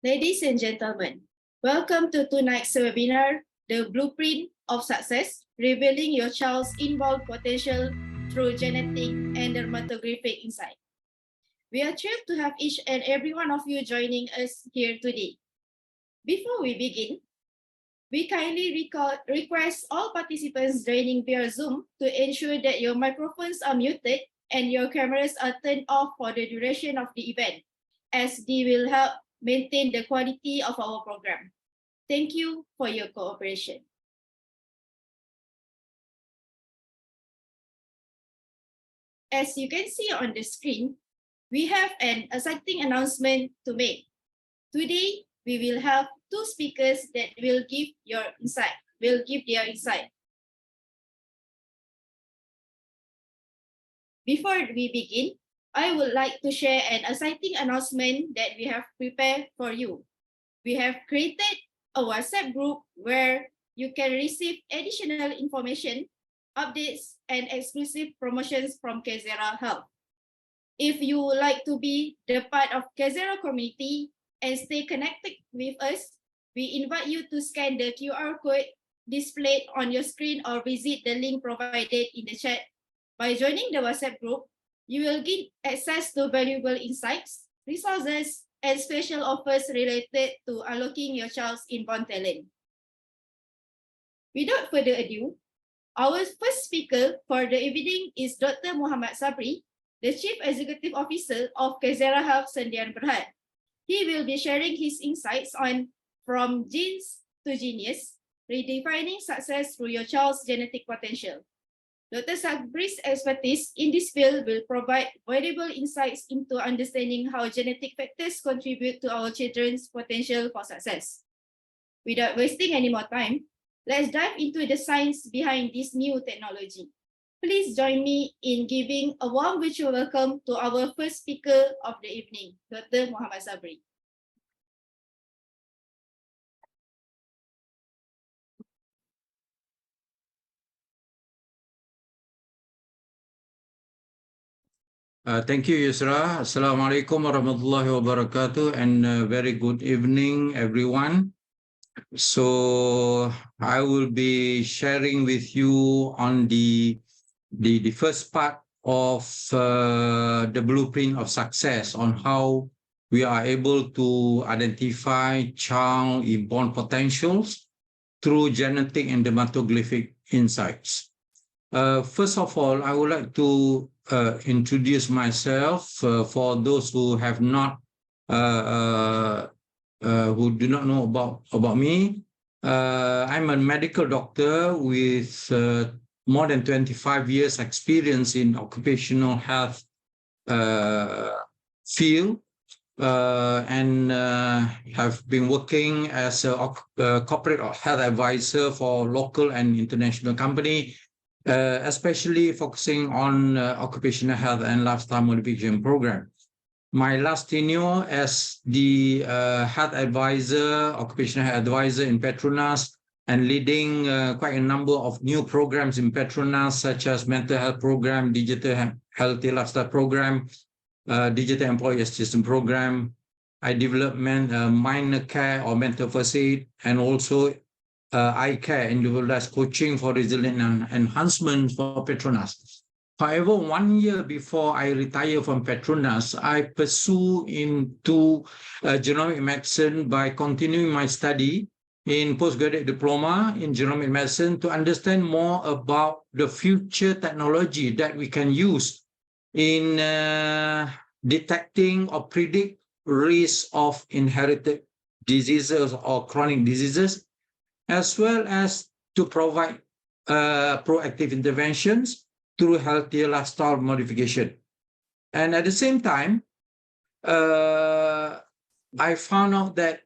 Ladies and gentlemen, welcome to tonight's webinar, The Blueprint of Success, Revealing Your Child's Inborn Potential Through Genetic and Dermatoglyphic Insight. We are thrilled to have each and every one of you joining us here today. Before we begin, we kindly request all participants joining via Zoom to ensure that your microphones are muted and your cameras are turned off for the duration of the event, as they will help maintain the quality of our program. Thank you for your cooperation. As you can see on the screen, we have an exciting announcement to make. Today, we will have two speakers that will give their insight. Before we begin, I would like to share an exciting announcement that we have prepared for you. We have created a WhatsApp group where you can receive additional information, updates, and exclusive promotions from CareXera Health. If you would like to be the part of CareXera community and stay connected with us, we invite you to scan the QR code displayed on your screen or visit the link provided in the chat. By joining the WhatsApp group, you will gain access to valuable insights, resources, and special offers related to unlocking your child's inborn talent. Without further ado, our first speaker for the evening is Dr. Mohd Sabri, the Chief Executive Officer of CareXera Health Sendian Berhad. He will be sharing his insights on From Genes to Genius, Redefining Success Through Your Child's Genetic Potential. Dr. Sabri's expertise in this field will provide valuable insights into understanding how genetic factors contribute to our children's potential for success. Without wasting any more time, let's dive into the science behind this new technology. Please join me in giving a warm virtual welcome to our first speaker of the evening, Dr. Mohd Sabri. Thank you, Yusra. Assalamualaikum warahmatullahi wabarakatuh, and very good evening, everyone. So I will be sharing with you on the first part of the blueprint of success, on how we are able to identify child inborn potentials through genetic and dermatoglyphic insights. First of all, I would like to introduce myself for those who have not, who do not know about me. I'm a medical doctor with more than 25 years experience in occupational health field, and have been working as a corporate health advisor for local and international company, especially focusing on occupational health and lifestyle modification program. My last tenure as the health advisor, occupational health advisor in Petronas, and leading quite a number of new programs in Petronas, such as mental health program, digital healthy lifestyle program, digital employee assistance program. I developed minor care or mental first aid, and also eye care, individualized coaching for resilience and enhancement for Petronas. However, 1 year before I retire from Petronas, I pursue into genomic medicine by continuing my study in postgraduate diploma in genomic medicine to understand more about the future technology that we can use in detecting or predict risk of inherited diseases or chronic diseases, as well as to provide proactive interventions through healthier lifestyle modification. And at the same time, I found out that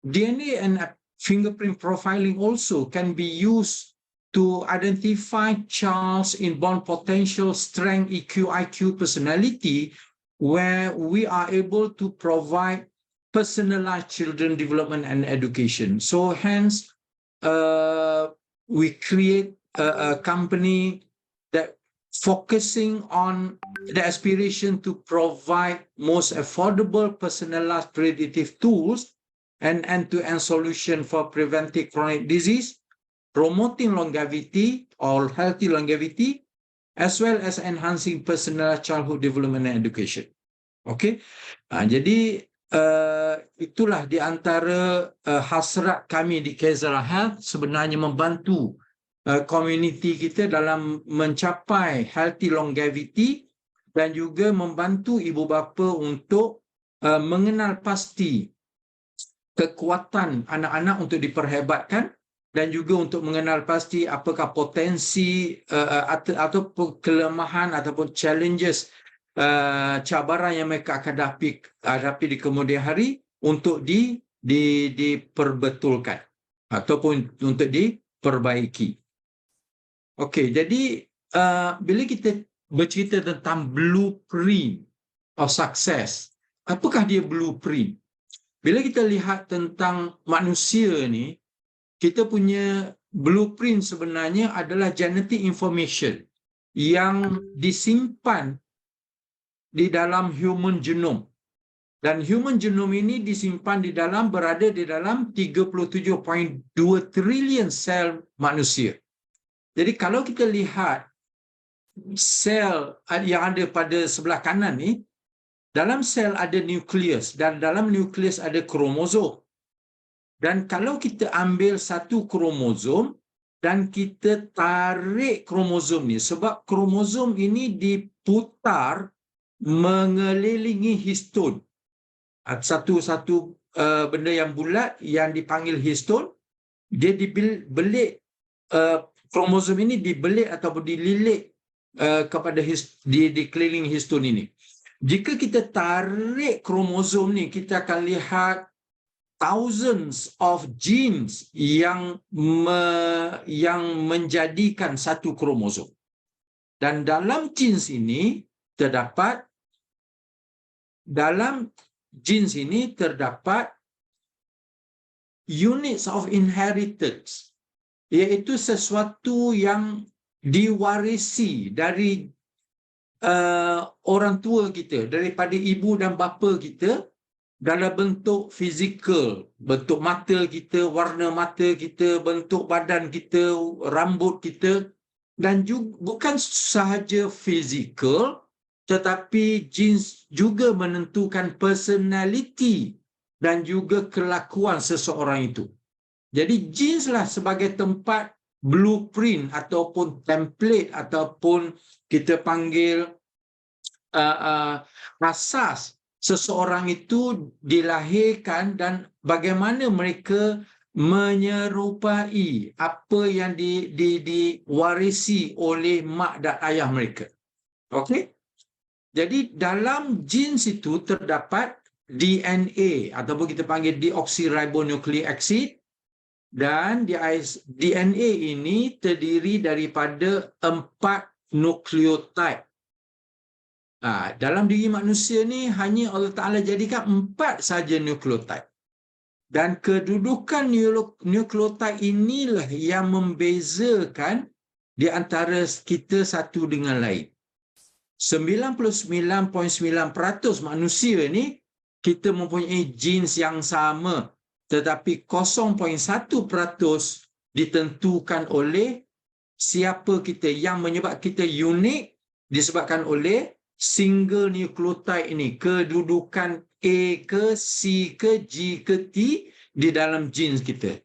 DNA and fingerprint profiling also can be used to identify child's inborn potential, strength, EQ, IQ, personality, where we are able to provide personalized children development and education. So hence, we create a company that focusing on the aspiration to provide most affordable, personalized predictive tools an end-to-end solution for preventing chronic disease, promoting longevity or healthy longevity, as well as enhancing personal childhood development and education. Okay, jadi itulah di antara hasrat kami di CareXera Health, sebenarnya membantu community kita dalam mencapai healthy longevity dan juga membantu ibu bapa untuk mengenal pasti kekuatan anak-anak untuk diperhebatkan dan juga untuk mengenal pasti apakah potensi atau kelemahan ataupun challenges cabaran yang mereka akan hadapi di kemudian hari untuk diperbetulkan ataupun untuk diperbaiki. Okey, jadi bila kita bercerita tentang blueprint of success, apakah dia blueprint? Bila kita lihat tentang manusia ni, kita punya blueprint sebenarnya adalah genetic information yang disimpan di dalam human genome. Dan human genome ini berada di dalam 37.2 trilion sel manusia. Jadi kalau kita lihat sel yang ada pada sebelah kanan ni, dalam sel ada nukleus dan dalam nukleus ada kromosom. Dan kalau kita ambil satu kromosom dan kita tarik kromosom ni, sebab kromosom ini diputar mengelilingi histon. Satu benda yang bulat yang dipanggil histon, dia dibelik, kromosom ini dibelik ataupun dililit kepada di keliling histon ini. Jika kita tarik kromosom ni, kita akan lihat thousands of genes yang menjadikan satu kromosom. Dan dalam genes ini terdapat units of inheritance, iaitu sesuatu yang diwarisi dari orang tua kita, daripada ibu dan bapa kita, dalam bentuk fizikal, bentuk mata kita, warna mata kita, bentuk badan kita, rambut kita, dan juga bukan sahaja fizikal, tetapi genes juga menentukan personality dan juga kelakuan seseorang itu. Jadi genes lah sebagai tempat blueprint ataupun template ataupun kita panggil asas seseorang itu dilahirkan dan bagaimana mereka menyerupai apa yang diwarisi oleh mak dan ayah mereka. Okey? Jadi dalam genes itu terdapat DNA ataupun kita panggil deoxyribonucleic acid, dan DNA ini terdiri daripada 4 nukleotide. Dalam diri manusia ni hanya Allah Ta'ala jadikan 4 saja nukleotide. Dan kedudukan nukleotide inilah yang membezakan di antara kita satu dengan lain. 99.9% manusia ni kita mempunyai genes yang sama, tetapi 0.1% ditentukan oleh siapa kita, yang menyebabkan kita unik disebabkan oleh single nucleotide ini, kedudukan A ke C ke G ke T di dalam genes kita.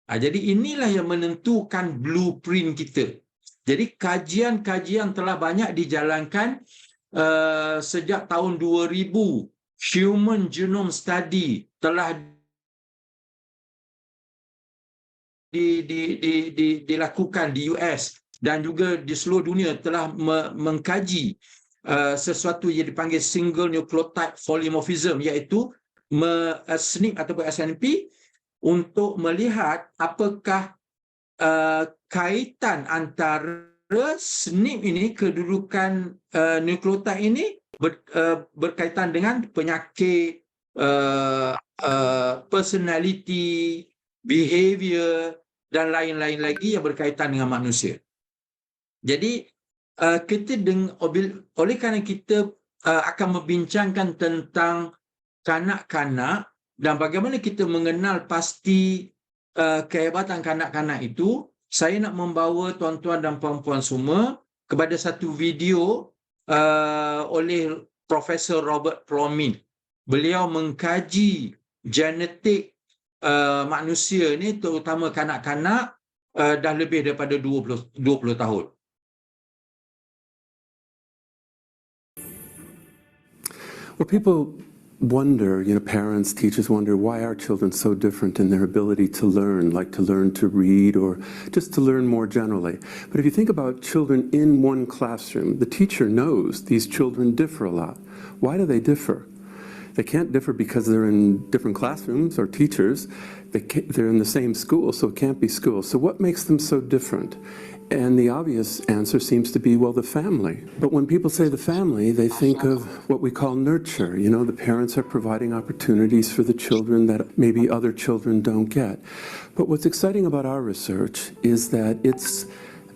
Jadi inilah yang menentukan blueprint kita. Jadi kajian-kajian telah banyak dijalankan sejak tahun 2000. Human Genome Study telah dilakukan di US dan juga di seluruh dunia telah mengkaji sesuatu yang dipanggil single nucleotide polymorphism, iaitu SNP ataupun SNP, untuk melihat apakah kaitan antara SNP ini, kedudukan nukleotide ini berkaitan dengan penyakit, personality, behavior dan lain-lain lagi yang berkaitan dengan manusia. Jadi oleh kerana kita akan membincangkan tentang kanak-kanak dan bagaimana kita mengenal pasti kehebatan kanak-kanak itu, saya nak membawa tuan-tuan dan puan-puan semua kepada satu video oleh Profesor Robert Plomin. Beliau mengkaji genetik manusia ni, terutama kanak-kanak, dah lebih daripada 20 tahun. Well, people wonder, parents, teachers wonder, why are children so different in their ability to learn, like to learn to read or just to learn more generally. But if you think about children in one classroom, the teacher knows these children differ a lot. Why do they differ? They can't differ because they're in different classrooms or teachers. They're in the same school, so it can't be school. So what makes them so different? And the obvious answer seems to be, well, the family. But when people say the family, they think of what we call nurture. The parents are providing opportunities for the children that maybe other children don't get. But what's exciting about our research is that it's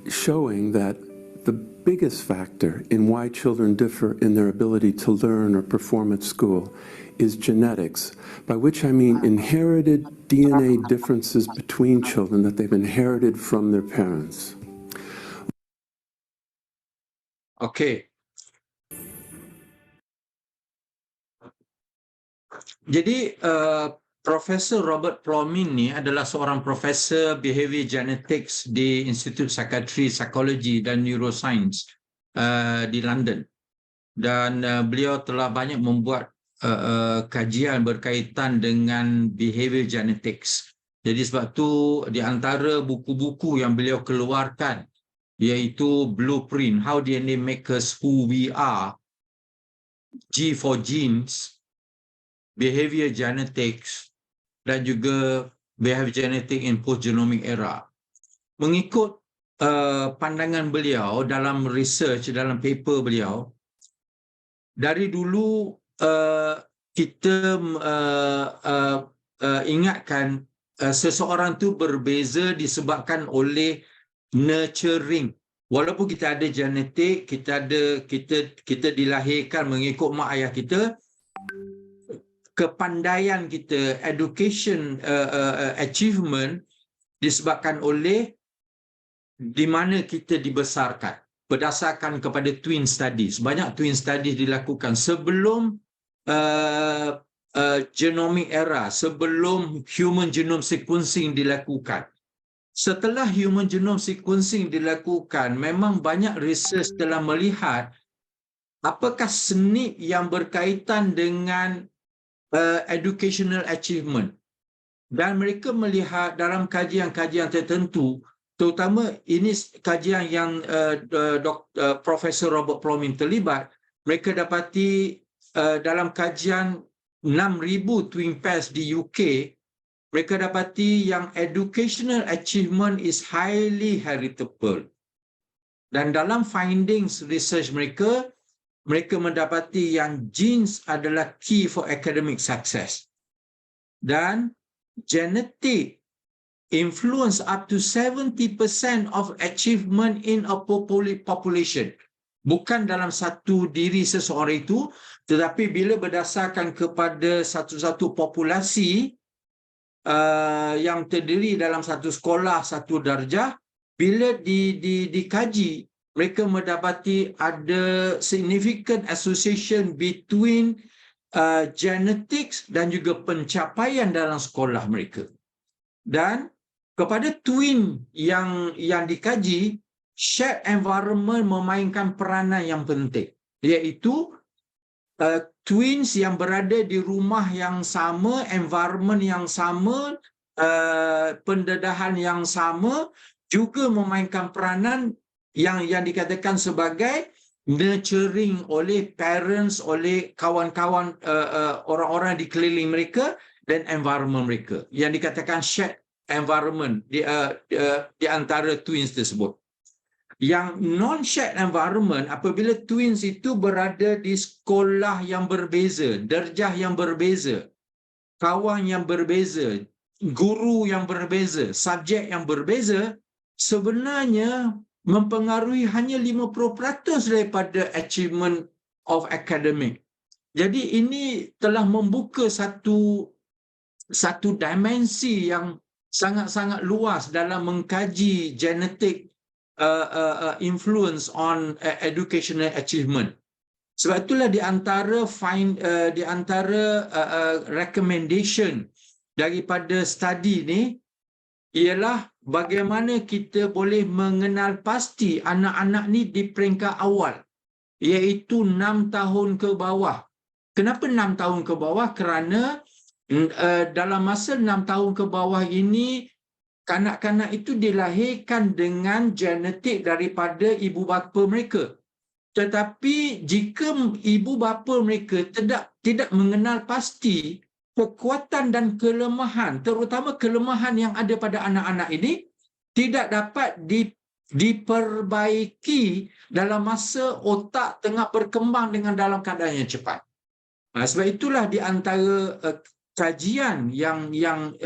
showing that the biggest factor in why children differ in their ability to learn or perform at school is genetics, by which I mean inherited DNA differences between children that they've inherited from their parents. Okey. Jadi Profesor Robert Plomin ni adalah seorang profesor behavior genetics di Institute Psychiatry, Psychology dan Neuroscience di London. Dan beliau telah banyak membuat kajian berkaitan dengan behavior genetics. Jadi sebab tu di antara buku-buku yang beliau keluarkan iaitu Blueprint, How DNA Makes Us Who We Are, G for Genes, Behavior Genetics, dan juga Behavior Genetics in Post-Genomic Era. Mengikut pandangan beliau dalam research, dalam paper beliau, dari dulu kita ingatkan seseorang tu berbeza disebabkan oleh nurturing. Walaupun kita ada genetik, kita dilahirkan mengikut mak ayah kita, kepandaian kita, education achievement disebabkan oleh di mana kita dibesarkan. Berdasarkan kepada twin studies. Banyak twin studies dilakukan sebelum genomic era, sebelum human genome sequencing dilakukan. Setelah human genome sequencing dilakukan, memang banyak research telah melihat apakah SNP yang berkaitan dengan educational achievement. Dan mereka melihat dalam kajian-kajian tertentu, terutama ini kajian yang Profesor Robert Plomin terlibat, mereka dapati dalam kajian 6,000 twin pairs di UK, mereka dapati yang educational achievement is highly heritable. Dan dalam findings research mereka, mereka mendapati yang genes adalah key for academic success. Dan genetic influence up to 70% of achievement in a population. Bukan dalam satu diri seseorang itu, tetapi bila berdasarkan kepada satu-satu populasi yang terdiri dalam satu sekolah, satu darjah, bila dikaji, mereka mendapati ada significant association between genetics dan juga pencapaian dalam sekolah mereka. Dan kepada twin yang dikaji, shared environment memainkan peranan yang penting, iaitu twins yang berada di rumah yang sama, environment yang sama, pendedahan yang sama juga memainkan peranan yang dikatakan sebagai nurturing oleh parents, oleh kawan-kawan, orang-orang di keliling mereka dan environment mereka yang dikatakan shared environment di antara twins tersebut. Yang non-shared environment, apabila twins itu berada di sekolah yang berbeza, darjah yang berbeza, kawan yang berbeza, guru yang berbeza, subjek yang berbeza, sebenarnya mempengaruhi hanya 50% daripada achievement of academic. Jadi ini telah membuka satu satu dimensi yang sangat-sangat luas dalam mengkaji genetic influence on educational achievement. Sebab itulah di antara recommendation daripada study ni ialah bagaimana kita boleh mengenal pasti anak-anak ni di peringkat awal, iaitu 6 tahun ke bawah. Kenapa 6 tahun ke bawah? Kerana dalam masa 6 tahun ke bawah ini, kanak-kanak itu dilahirkan dengan genetik daripada ibu bapa mereka. Tetapi jika ibu bapa mereka tidak mengenal pasti kekuatan dan kelemahan, terutama kelemahan yang ada pada anak-anak ini, tidak dapat diperbaiki dalam masa otak tengah berkembang dengan dalam keadaan yang cepat. Sebab itulah di antara kajian yang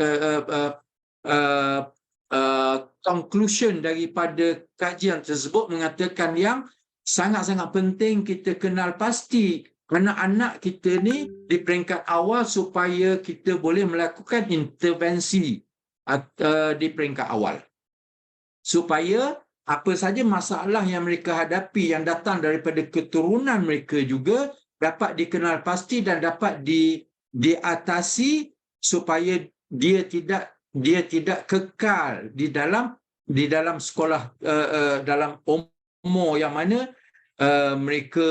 conclusion daripada kajian tersebut mengatakan yang sangat-sangat penting kita kenal pasti anak-anak kita ni di peringkat awal supaya kita boleh melakukan intervensi di peringkat awal. Supaya apa saja masalah yang mereka hadapi yang datang daripada keturunan mereka juga dapat dikenal pasti dan dapat diatasi supaya dia tidak kekal di dalam sekolah dalam umur yang mana mereka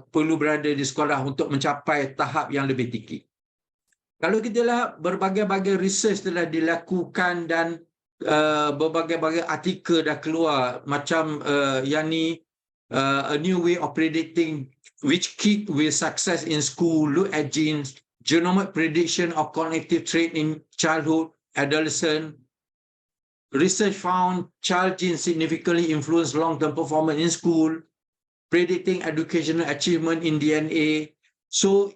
perlu berada di sekolah untuk mencapai tahap yang lebih tinggi. Kalau kita lihat berbagai-bagai research telah dilakukan dan berbagai-bagai artikel dah keluar macam yang ni a new way of predicting which kid will success in school, look at genes, genomic prediction of cognitive trait in childhood, adolescent. Research found child genes significantly influence long-term performance in school, predicting educational achievement in DNA. So,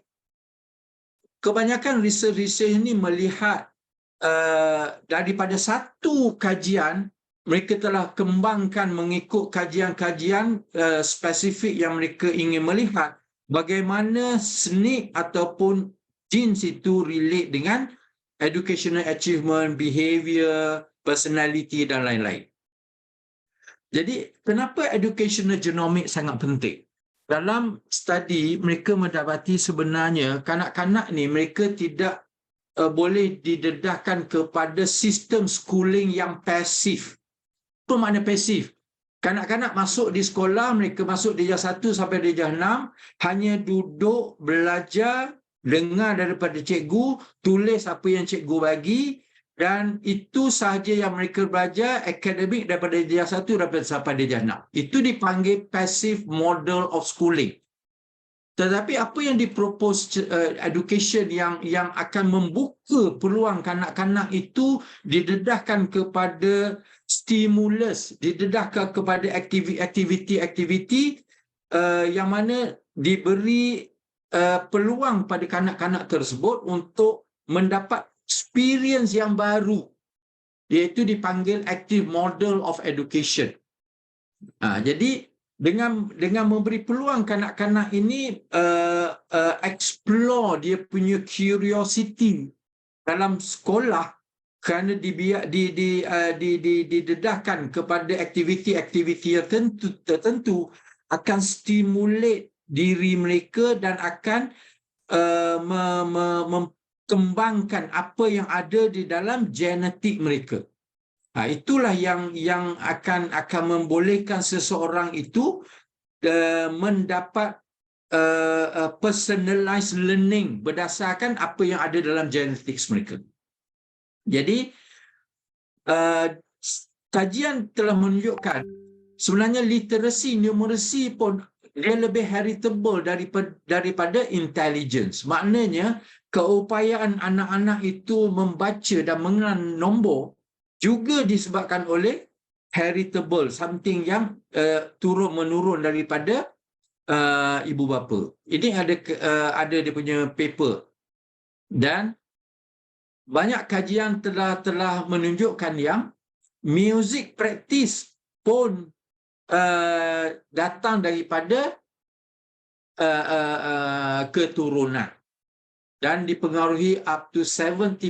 kebanyakan research ini melihat daripada satu kajian, mereka telah kembangkan mengikut kajian-kajian spesifik yang mereka ingin melihat bagaimana SNP ataupun genes itu relate dengan educational achievement, behavior, personality dan lain-lain. Jadi, kenapa educational genomic sangat penting? Dalam study, mereka mendapati sebenarnya kanak-kanak ni mereka tidak boleh didedahkan kepada sistem schooling yang pasif. Apa makna pasif? Kanak-kanak masuk di sekolah, mereka masuk darjah 1 sampai darjah 6, hanya duduk, belajar, dengar daripada cikgu, tulis apa yang cikgu bagi, dan itu sahaja yang mereka belajar akademik daripada darjah 1 sampai darjah 6. Itu dipanggil passive model of schooling. Tetapi apa yang dipropose education yang akan membuka peluang kanak-kanak itu didedahkan kepada stimulus, didedahkan kepada aktiviti-aktiviti yang mana diberi peluang pada kanak-kanak tersebut untuk mendapat experience yang baru, iaitu dipanggil active model of education. Jadi dengan memberi peluang kanak-kanak ini explore dia punya curiosity dalam sekolah, kerana didedahkan kepada aktiviti-aktiviti tertentu akan stimulate diri mereka dan akan kembangkan apa yang ada di dalam genetik mereka. Itulah yang akan membolehkan seseorang itu mendapat personalized learning berdasarkan apa yang ada dalam genetik mereka. Jadi kajian telah menunjukkan sebenarnya literasi numeracy pun dia lebih heritable daripada intelligence. Maknanya keupayaan anak-anak itu membaca dan mengenal nombor juga disebabkan oleh heritable, something yang turun-menurun daripada ibu bapa. Ini ada dia punya paper. Dan banyak kajian telah menunjukkan yang music practice pun datang daripada keturunan. dan dipengaruhi up to 70%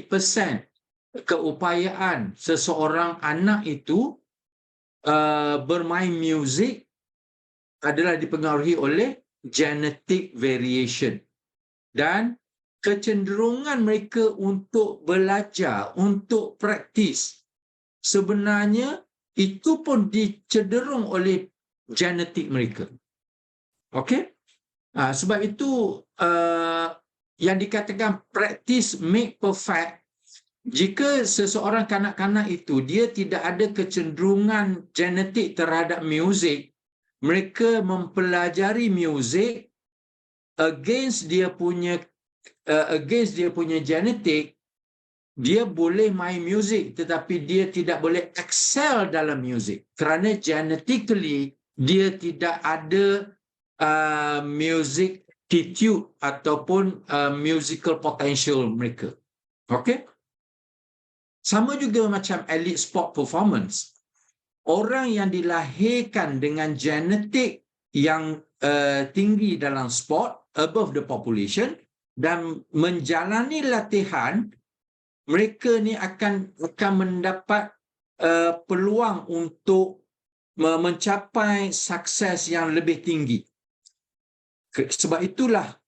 keupayaan seseorang anak itu bermain muzik adalah dipengaruhi oleh genetic variation. Dan kecenderungan mereka untuk belajar, untuk praktis, sebenarnya itu pun dicenderung oleh genetik mereka. Okey? Sebab itu yang dikatakan practice make perfect, jika seseorang kanak-kanak itu dia tidak ada kecenderungan genetik terhadap muzik, mereka mempelajari muzik against dia punya genetik, dia boleh main muzik tetapi dia tidak boleh excel dalam muzik kerana genetically dia tidak ada music aptitude ataupun musical potential mereka. Okey? Sama juga macam elite sport performance. Orang yang dilahirkan dengan genetik yang tinggi dalam sport, above the population, dan menjalani latihan, mereka ni akan mendapat peluang untuk mencapai sukses yang lebih tinggi. Sebab itulah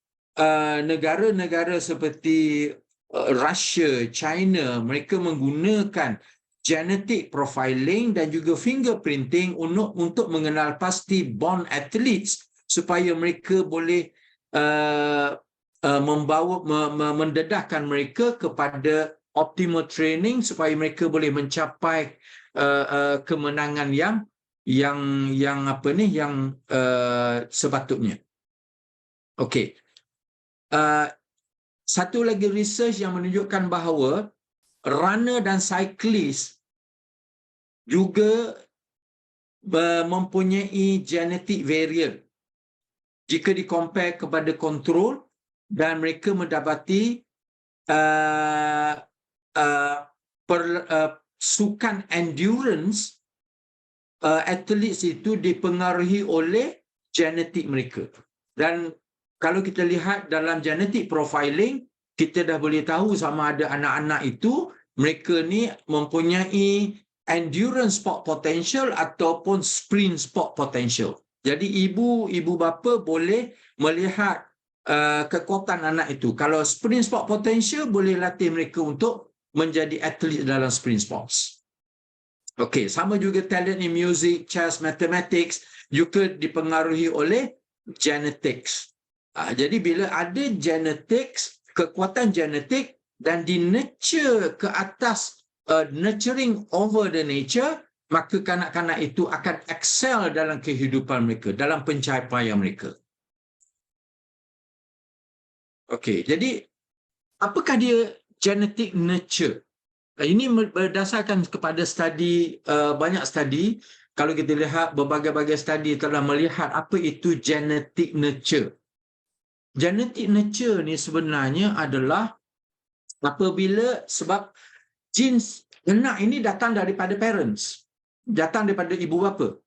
negara-negara seperti Russia, China, mereka menggunakan genetic profiling dan juga fingerprinting untuk mengenal pasti born athletes supaya mereka boleh mendedahkan mereka kepada optimal training supaya mereka boleh mencapai kemenangan yang sepatutnya. Okey. Satu lagi research yang menunjukkan bahawa runner dan cyclist juga mempunyai genetic variant jika di-compare kepada kontrol, dan mereka mendapati sukan endurance athletes itu dipengaruhi oleh genetik mereka. Dan kalau kita lihat dalam genetic profiling, kita dah boleh tahu sama ada anak-anak itu mereka ni mempunyai endurance sport potential ataupun sprint sport potential. Jadi ibu bapa boleh melihat kekuatan anak itu. Kalau sprint sport potential, boleh latih mereka untuk menjadi atlet dalam sprint sports. Okey, sama juga talent in music, chess, mathematics juga dipengaruhi oleh genetics. Jadi bila ada genetics, kekuatan genetik dan di-nurture ke atas, nurturing over the nature, maka kanak-kanak itu akan excel dalam kehidupan mereka, dalam pencapaian mereka. Okey, jadi apakah dia genetic nurture? Ini berdasarkan kepada studi, banyak studi. Kalau kita lihat berbagai-bagai studi telah melihat apa itu genetic nurture. Genetic nurture ni sebenarnya adalah apabila sebab genes anak ini datang daripada parents, datang daripada ibu bapa.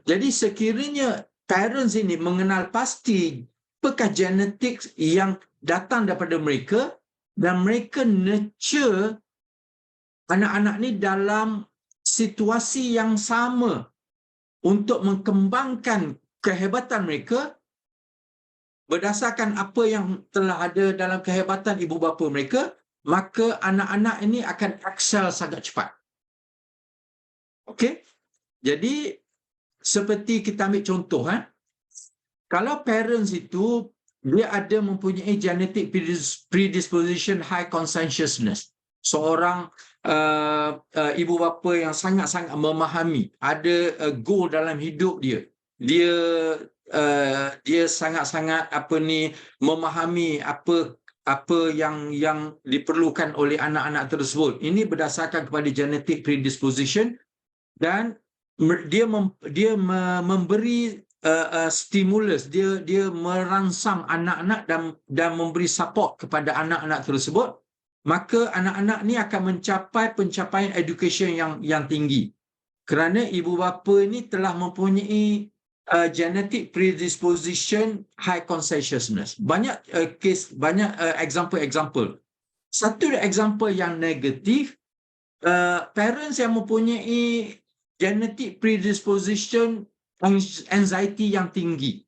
Jadi sekiranya parents ini mengenal pasti apakah genetik yang datang daripada mereka dan mereka nurture anak-anak ni dalam situasi yang sama untuk mengembangkan kehebatan mereka berdasarkan apa yang telah ada dalam kehebatan ibu bapa mereka, maka anak-anak ini akan excel sangat cepat. Okey? Jadi seperti kita ambil contoh, kalau parents itu dia ada mempunyai genetic predisposition high conscientiousness, seorang ibu bapa yang sangat-sangat memahami, ada goal dalam hidup dia, dia sangat-sangat memahami apa yang diperlukan oleh anak-anak tersebut. Ini berdasarkan kepada genetic predisposition, dan dia memberi stimulus, dia merangsang anak-anak dan memberi support kepada anak-anak tersebut, maka anak-anak ni akan mencapai pencapaian education yang tinggi kerana ibu bapa ini telah mempunyai genetic predisposition, high conscientiousness. Banyak case, banyak example. Satu example yang negatif, parents yang mempunyai genetic predisposition anxiety yang tinggi.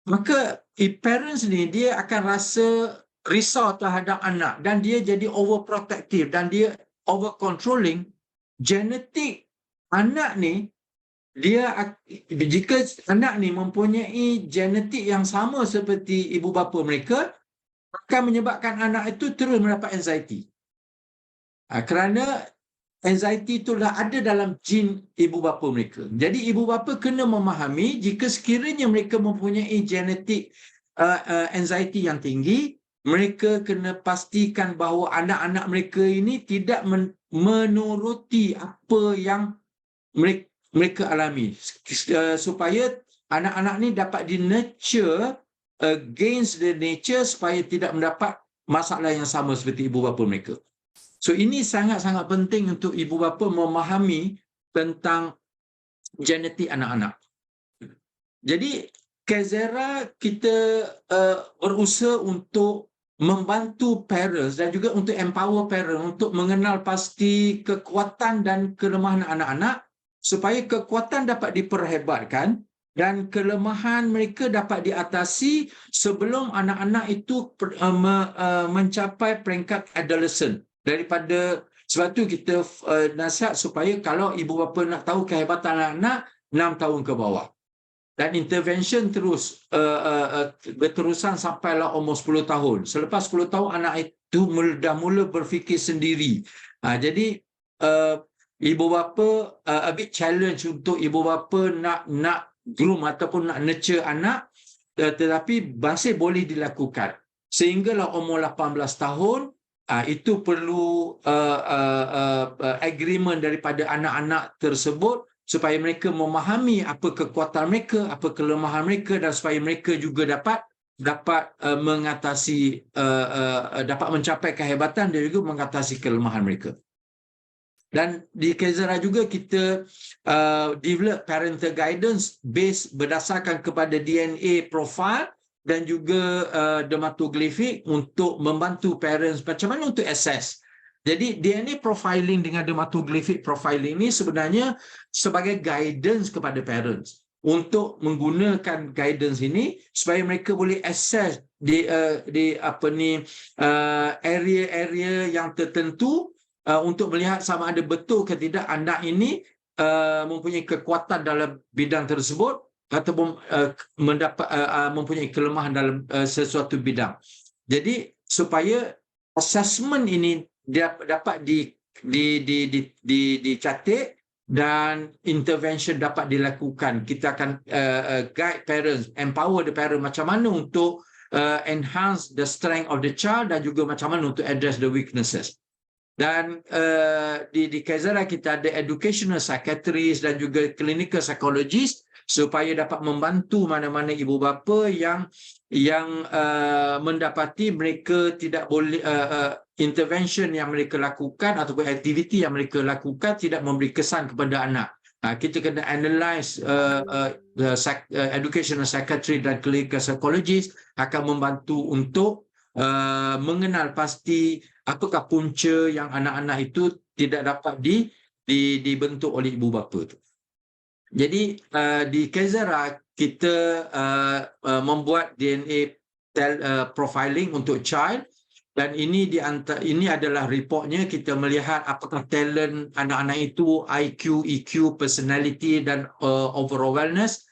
Maka parents ni dia akan rasa risau terhadap anak dan dia jadi overprotective dan dia overcontrolling. Genetik anak ni, dia jika anak ni mempunyai genetik yang sama seperti ibu bapa mereka, akan menyebabkan anak itu terus mendapat anxiety. Kerana anxiety itulah ada dalam jin ibu bapa mereka. Jadi ibu bapa kena memahami jika sekiranya mereka mempunyai genetik anxiety yang tinggi, mereka kena pastikan bahawa anak-anak mereka ini tidak menuruti apa yang mereka alami, supaya anak-anak ni dapat di-nurture against the nature supaya tidak mendapat masalah yang sama seperti ibu bapa mereka. So ini sangat-sangat penting untuk ibu bapa memahami tentang genetik anak-anak. Jadi CareXera kita berusaha untuk membantu parents dan juga untuk empower parents untuk mengenal pasti kekuatan dan kelemahan anak-anak supaya kekuatan dapat diperhebatkan dan kelemahan mereka dapat diatasi sebelum anak-anak itu mencapai peringkat adolescent. Sebab tu kita nasihat supaya kalau ibu bapa nak tahu kehebatan anak-anak 6 tahun ke bawah. Dan intervention terus berterusan sampailah umur 10 tahun. Selepas 10 tahun anak itu dah mula berfikir sendiri. Jadi ibu bapa a bit challenge untuk ibu bapa nak groom ataupun nak nurture anak, tetapi masih boleh dilakukan. Sehinggalah umur 18 tahun itu perlu agreement daripada anak-anak tersebut supaya mereka memahami apa kekuatan mereka, apa kelemahan mereka dan supaya mereka juga dapat mengatasi dapat mencapai kehebatan dan juga mengatasi kelemahan mereka. Dan di CareXera juga kita develop parental guidance berdasarkan kepada DNA profile dan juga dermatoglyphic untuk membantu parents macam mana untuk assess. Jadi DNA profiling dengan dermatoglyphic profiling ini sebenarnya sebagai guidance kepada parents untuk menggunakan guidance ini supaya mereka boleh assess di area-area yang tertentu untuk melihat sama ada betul ke tidak anak ini mempunyai kekuatan dalam bidang tersebut ataupun mempunyai kelemahan dalam sesuatu bidang. Jadi supaya assessment ini dapat dicatat dan intervention dapat dilakukan. Kita akan guide parents, empower the parent macam mana untuk enhance the strength of the child dan juga macam mana untuk address the weaknesses. Dan di CareXera kita ada educational psychiatrist dan juga clinical psychologist supaya dapat membantu mana-mana ibu bapa yang mendapati mereka tidak boleh intervention yang mereka lakukan ataupun aktiviti yang mereka lakukan tidak memberi kesan kepada anak. Kita kena analyse educational psychiatry dan clinical psychologist akan membantu untuk mengenal pasti apakah punca yang anak-anak itu tidak dapat dibentuk oleh ibu bapa itu. Jadi di CareXera kita membuat DNA profiling untuk child dan ini adalah reportnya. Kita melihat apakah talent anak-anak itu, IQ, EQ, personality dan overall wellness.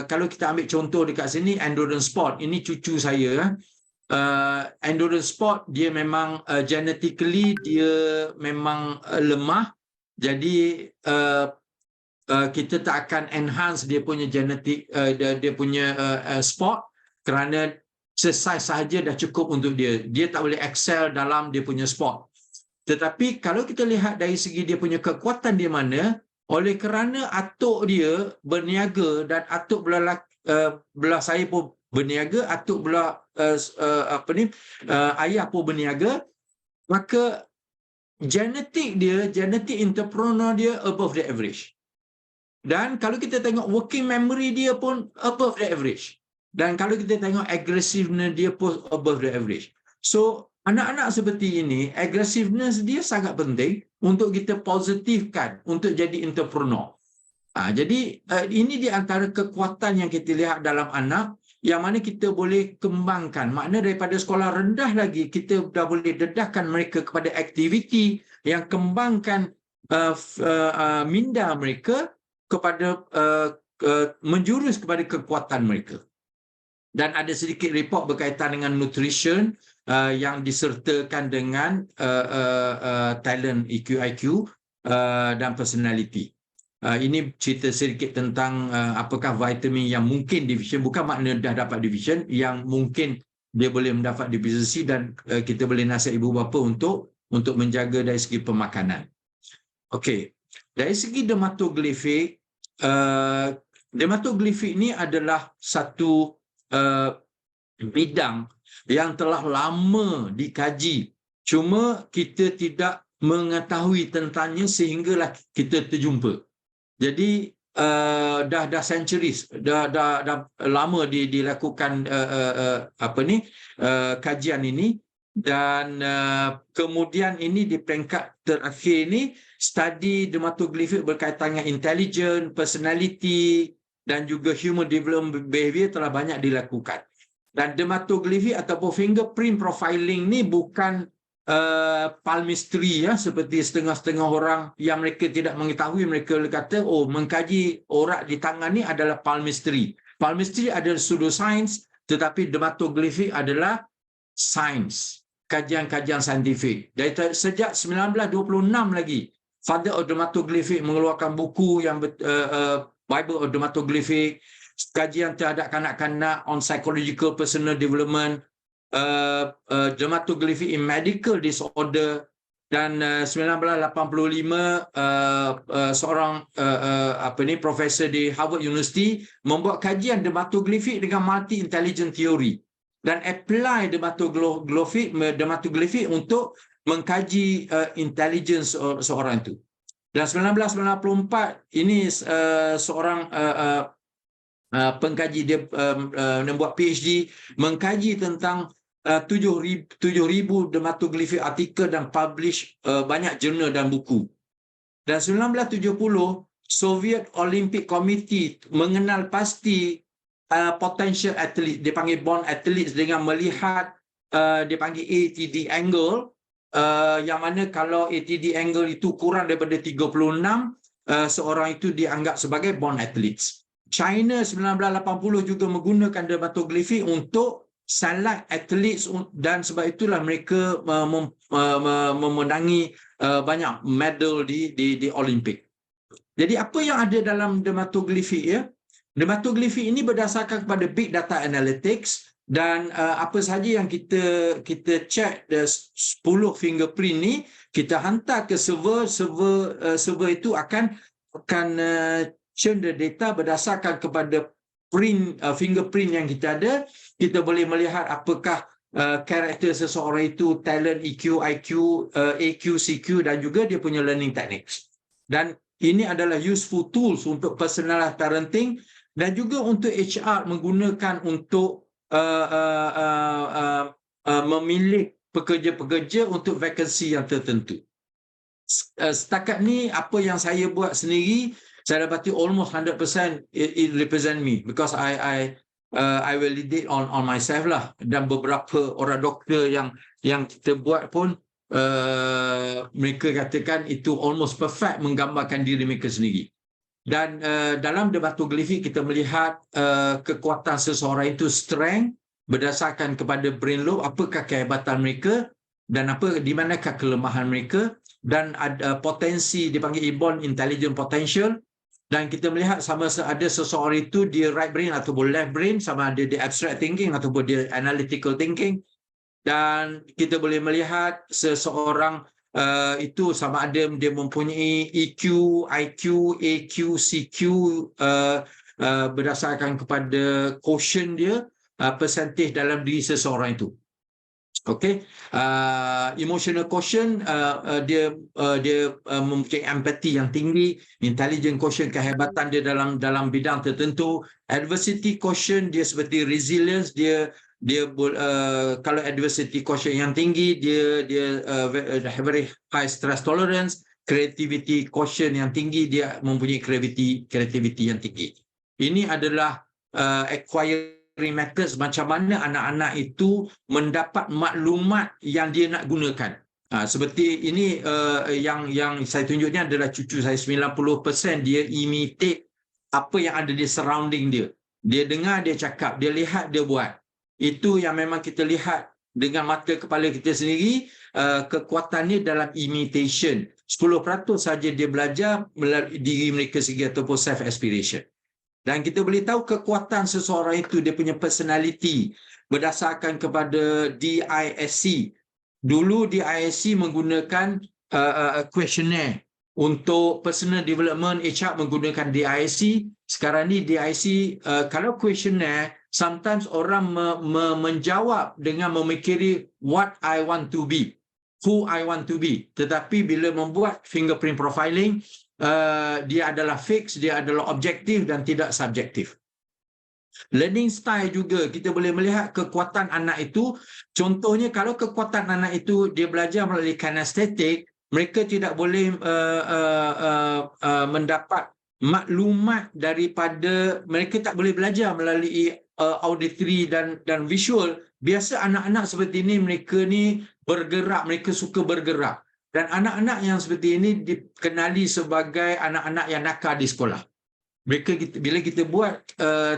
Kalau kita ambil contoh dekat sini endurance sport, ini cucu saya. Endurance sport dia memang genetically dia memang lemah, jadi kita tak akan enhance dia punya genetik dia punya sport kerana exercise sahaja dah cukup untuk dia tak boleh excel dalam dia punya sport. Tetapi kalau kita lihat dari segi dia punya kekuatan di mana, oleh kerana atuk dia berniaga dan atuk belah saya pun berniaga, atuk belah ayah pun berniaga, maka genetik entrepreneur dia above the average. Dan kalau kita tengok working memory dia pun above the average. Dan kalau kita tengok aggressiveness dia pun above the average. So, anak-anak seperti ini, aggressiveness dia sangat penting untuk kita positifkan untuk jadi entrepreneur. Jadi ini di antara kekuatan yang kita lihat dalam anak yang mana kita boleh kembangkan. Makna daripada sekolah rendah lagi, kita dah boleh dedahkan mereka kepada aktiviti yang kembangkan minda mereka kepada menjurus kepada kekuatan mereka. Dan ada sedikit report berkaitan dengan nutrition yang disertakan dengan talent EQ, dan personality. Ini cerita sedikit tentang apakah vitamin yang mungkin division, bukan makna dah dapat division, yang mungkin dia boleh mendapat deficiency dan kita boleh nasihat ibu bapa untuk menjaga dari segi pemakanan. Okey, dari segi dermatoglyphic, dermatoglyphic ini adalah satu bidang yang telah lama dikaji. Cuma kita tidak mengetahui tentangnya sehinggalah kita terjumpa. Jadi dah centuries, dah lama dilakukan kajian ini, dan kemudian ini di peringkat terakhir ini studi dermatoglyphic berkaitan dengan intelligence, personality dan juga human development behavior telah banyak dilakukan. Dan dermatoglyphic ataupun fingerprint profiling ni bukan palmistry ya, seperti setengah-setengah orang yang mereka tidak mengetahui, mereka kata mengkaji orak di tangan ni adalah palmistry. Palmistry adalah pseudoscience, tetapi dermatoglyphic adalah sains, kajian-kajian saintifik. Dari sejak 1926 lagi, Father of Dermatoglyphic mengeluarkan buku yang Bible of Dermatoglyphic, kajian terhadap kanak-kanak on psychological personal development, dermatoglyphic in medical disorder, dan 1985 seorang profesor di Harvard University membuat kajian dermatoglyphic dengan multi intelligent theory dan apply dermatoglyphic untuk mengkaji intelligence seorang itu. Dan 1994 ini seorang pengkaji, dia membuat PhD mengkaji tentang 7,000 dermatoglyphic artikel dan publish banyak jurnal dan buku. Dan 1970 Soviet Olympic Committee mengenal pasti potential athlete, dia panggil born athletes, dengan melihat dia panggil ATD angle, yang mana kalau ATD angle itu kurang daripada 36, seorang itu dianggap sebagai born athletes. China 1980 juga menggunakan dermatoglyphic untuk select athletes, dan sebab itulah mereka memenangi banyak medal di Olimpik. Jadi apa yang ada dalam dermatoglyphic ya? Dermatoglyphic ini berdasarkan kepada big data analytics, dan apa saja yang kita check 10 fingerprint ni, kita hantar ke server itu akan churn the data berdasarkan kepada fingerprint yang kita ada. Kita boleh melihat apakah karakter seseorang itu, talent, EQ, IQ, AQ, CQ, dan juga dia punya learning techniques. Dan ini adalah useful tools untuk personalized parenting dan juga untuk HR menggunakan untuk memilih pekerja-pekerja untuk vakansi yang tertentu. Setakat ni apa yang saya buat sendiri, saya dapati almost 100% it represent me, because I validate on myself lah. Dan beberapa orang doktor yang kita buat pun mereka katakan itu almost perfect menggambarkan diri mereka sendiri. Dan dalam dermatoglyphic kita melihat kekuatan seseorang itu strength berdasarkan kepada brain lobe, apakah kehebatan mereka dan di manakah kelemahan mereka, dan ada potensi dipanggil Inborn intelligent potential. Dan kita melihat sama ada seseorang itu dia right brain ataupun left brain, sama ada dia abstract thinking ataupun dia analytical thinking. Dan kita boleh melihat seseorang itu sama ada dia mempunyai EQ, IQ, AQ, CQ berdasarkan kepada quotient dia, percentage dalam diri seseorang itu. Okay, emotional quotient dia mempunyai empathy yang tinggi, intelligent quotient kehebatan dia dalam bidang tertentu, adversity quotient dia seperti resilience, dia kalau adversity quotient yang tinggi dia very high stress tolerance, creativity quotient yang tinggi dia mempunyai creativity yang tinggi. Ini adalah acquiring methods macam mana anak-anak itu mendapat maklumat yang dia nak gunakan. Seperti ini yang saya tunjuk ni adalah cucu saya 90% dia imitate apa yang ada di surrounding dia. Dia dengar, dia cakap, dia lihat, dia buat. Itu yang memang kita lihat dengan mata kepala kita sendiri, kekuatannya dalam imitation. 10% saja dia belajar melalui diri mereka sendiri ataupun self-aspiration. Dan kita boleh tahu kekuatan seseorang itu, dia punya personality berdasarkan kepada DISC. Dulu DISC menggunakan questionnaire. Untuk personal development, HR menggunakan DISC. Sekarang ni DISC, kalau questionnaire, sometimes orang menjawab dengan memikiri what I want to be, who I want to be. Tetapi bila membuat fingerprint profiling, dia adalah fix, dia adalah objektif dan tidak subjektif. Learning style juga kita boleh melihat kekuatan anak itu. Contohnya kalau kekuatan anak itu dia belajar melalui kinestetik, mereka tidak boleh mendapat maklumat daripada, mereka tak boleh belajar melalui auditory dan visual. Biasa anak-anak seperti ini, mereka ni bergerak, mereka suka bergerak. Dan anak-anak yang seperti ini dikenali sebagai anak-anak yang nakal di sekolah. Bila kita buat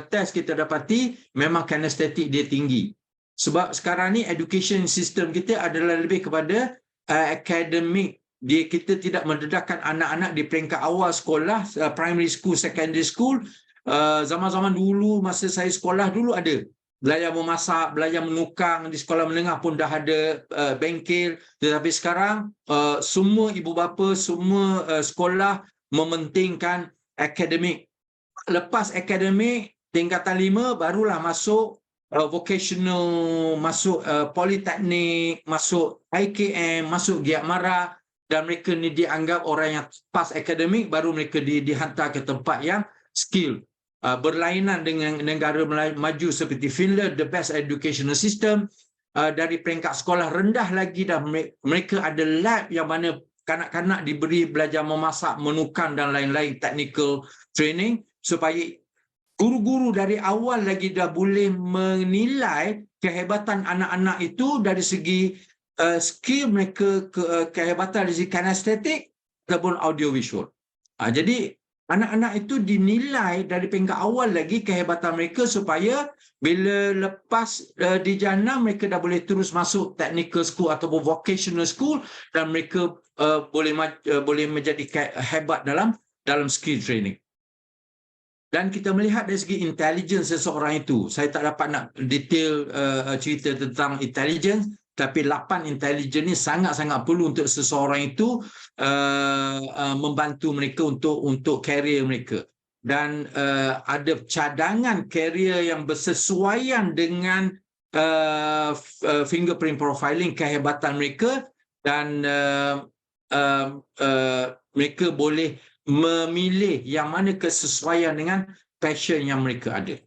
test, kita dapati memang kinestetik dia tinggi. Sebab sekarang ni education system kita adalah lebih kepada akademik. Kita tidak mendedahkan anak-anak di peringkat awal sekolah, primary school, secondary school. Zaman-zaman dulu, masa saya sekolah dulu ada. Belajar memasak, belajar menukang, di sekolah menengah pun dah ada bengkel. Tetapi sekarang semua ibu bapa, semua sekolah mementingkan akademik. Lepas akademik, tingkatan 5 barulah masuk vocational, masuk politeknik, masuk IKM, masuk Giat Mara. Dan mereka ni dianggap orang yang pas akademik, baru mereka dihantar ke tempat yang skill. Berlainan dengan negara maju seperti Finland, the best educational system. Dari peringkat sekolah rendah lagi dah mereka ada lab yang mana kanak-kanak diberi belajar memasak, menukang dan lain-lain technical training, supaya guru-guru dari awal lagi dah boleh menilai kehebatan anak-anak itu dari segi skill mereka, kehebatan dari segi kinestetik ataupun audiovisual. Jadi anak-anak itu dinilai dari peringkat awal lagi kehebatan mereka, supaya bila lepas dijana mereka dah boleh terus masuk technical school ataupun vocational school, dan mereka boleh menjadi hebat dalam skill training. Dan kita melihat dari segi intelligence seseorang itu. Saya tak dapat nak detail cerita tentang intelligence, tapi 8 intelligence ni sangat-sangat perlu untuk seseorang itu membantu mereka untuk career mereka. Dan ada cadangan career yang bersesuaian dengan fingerprint profiling, kehebatan mereka, dan mereka boleh memilih yang mana kesesuaian dengan passion yang mereka ada.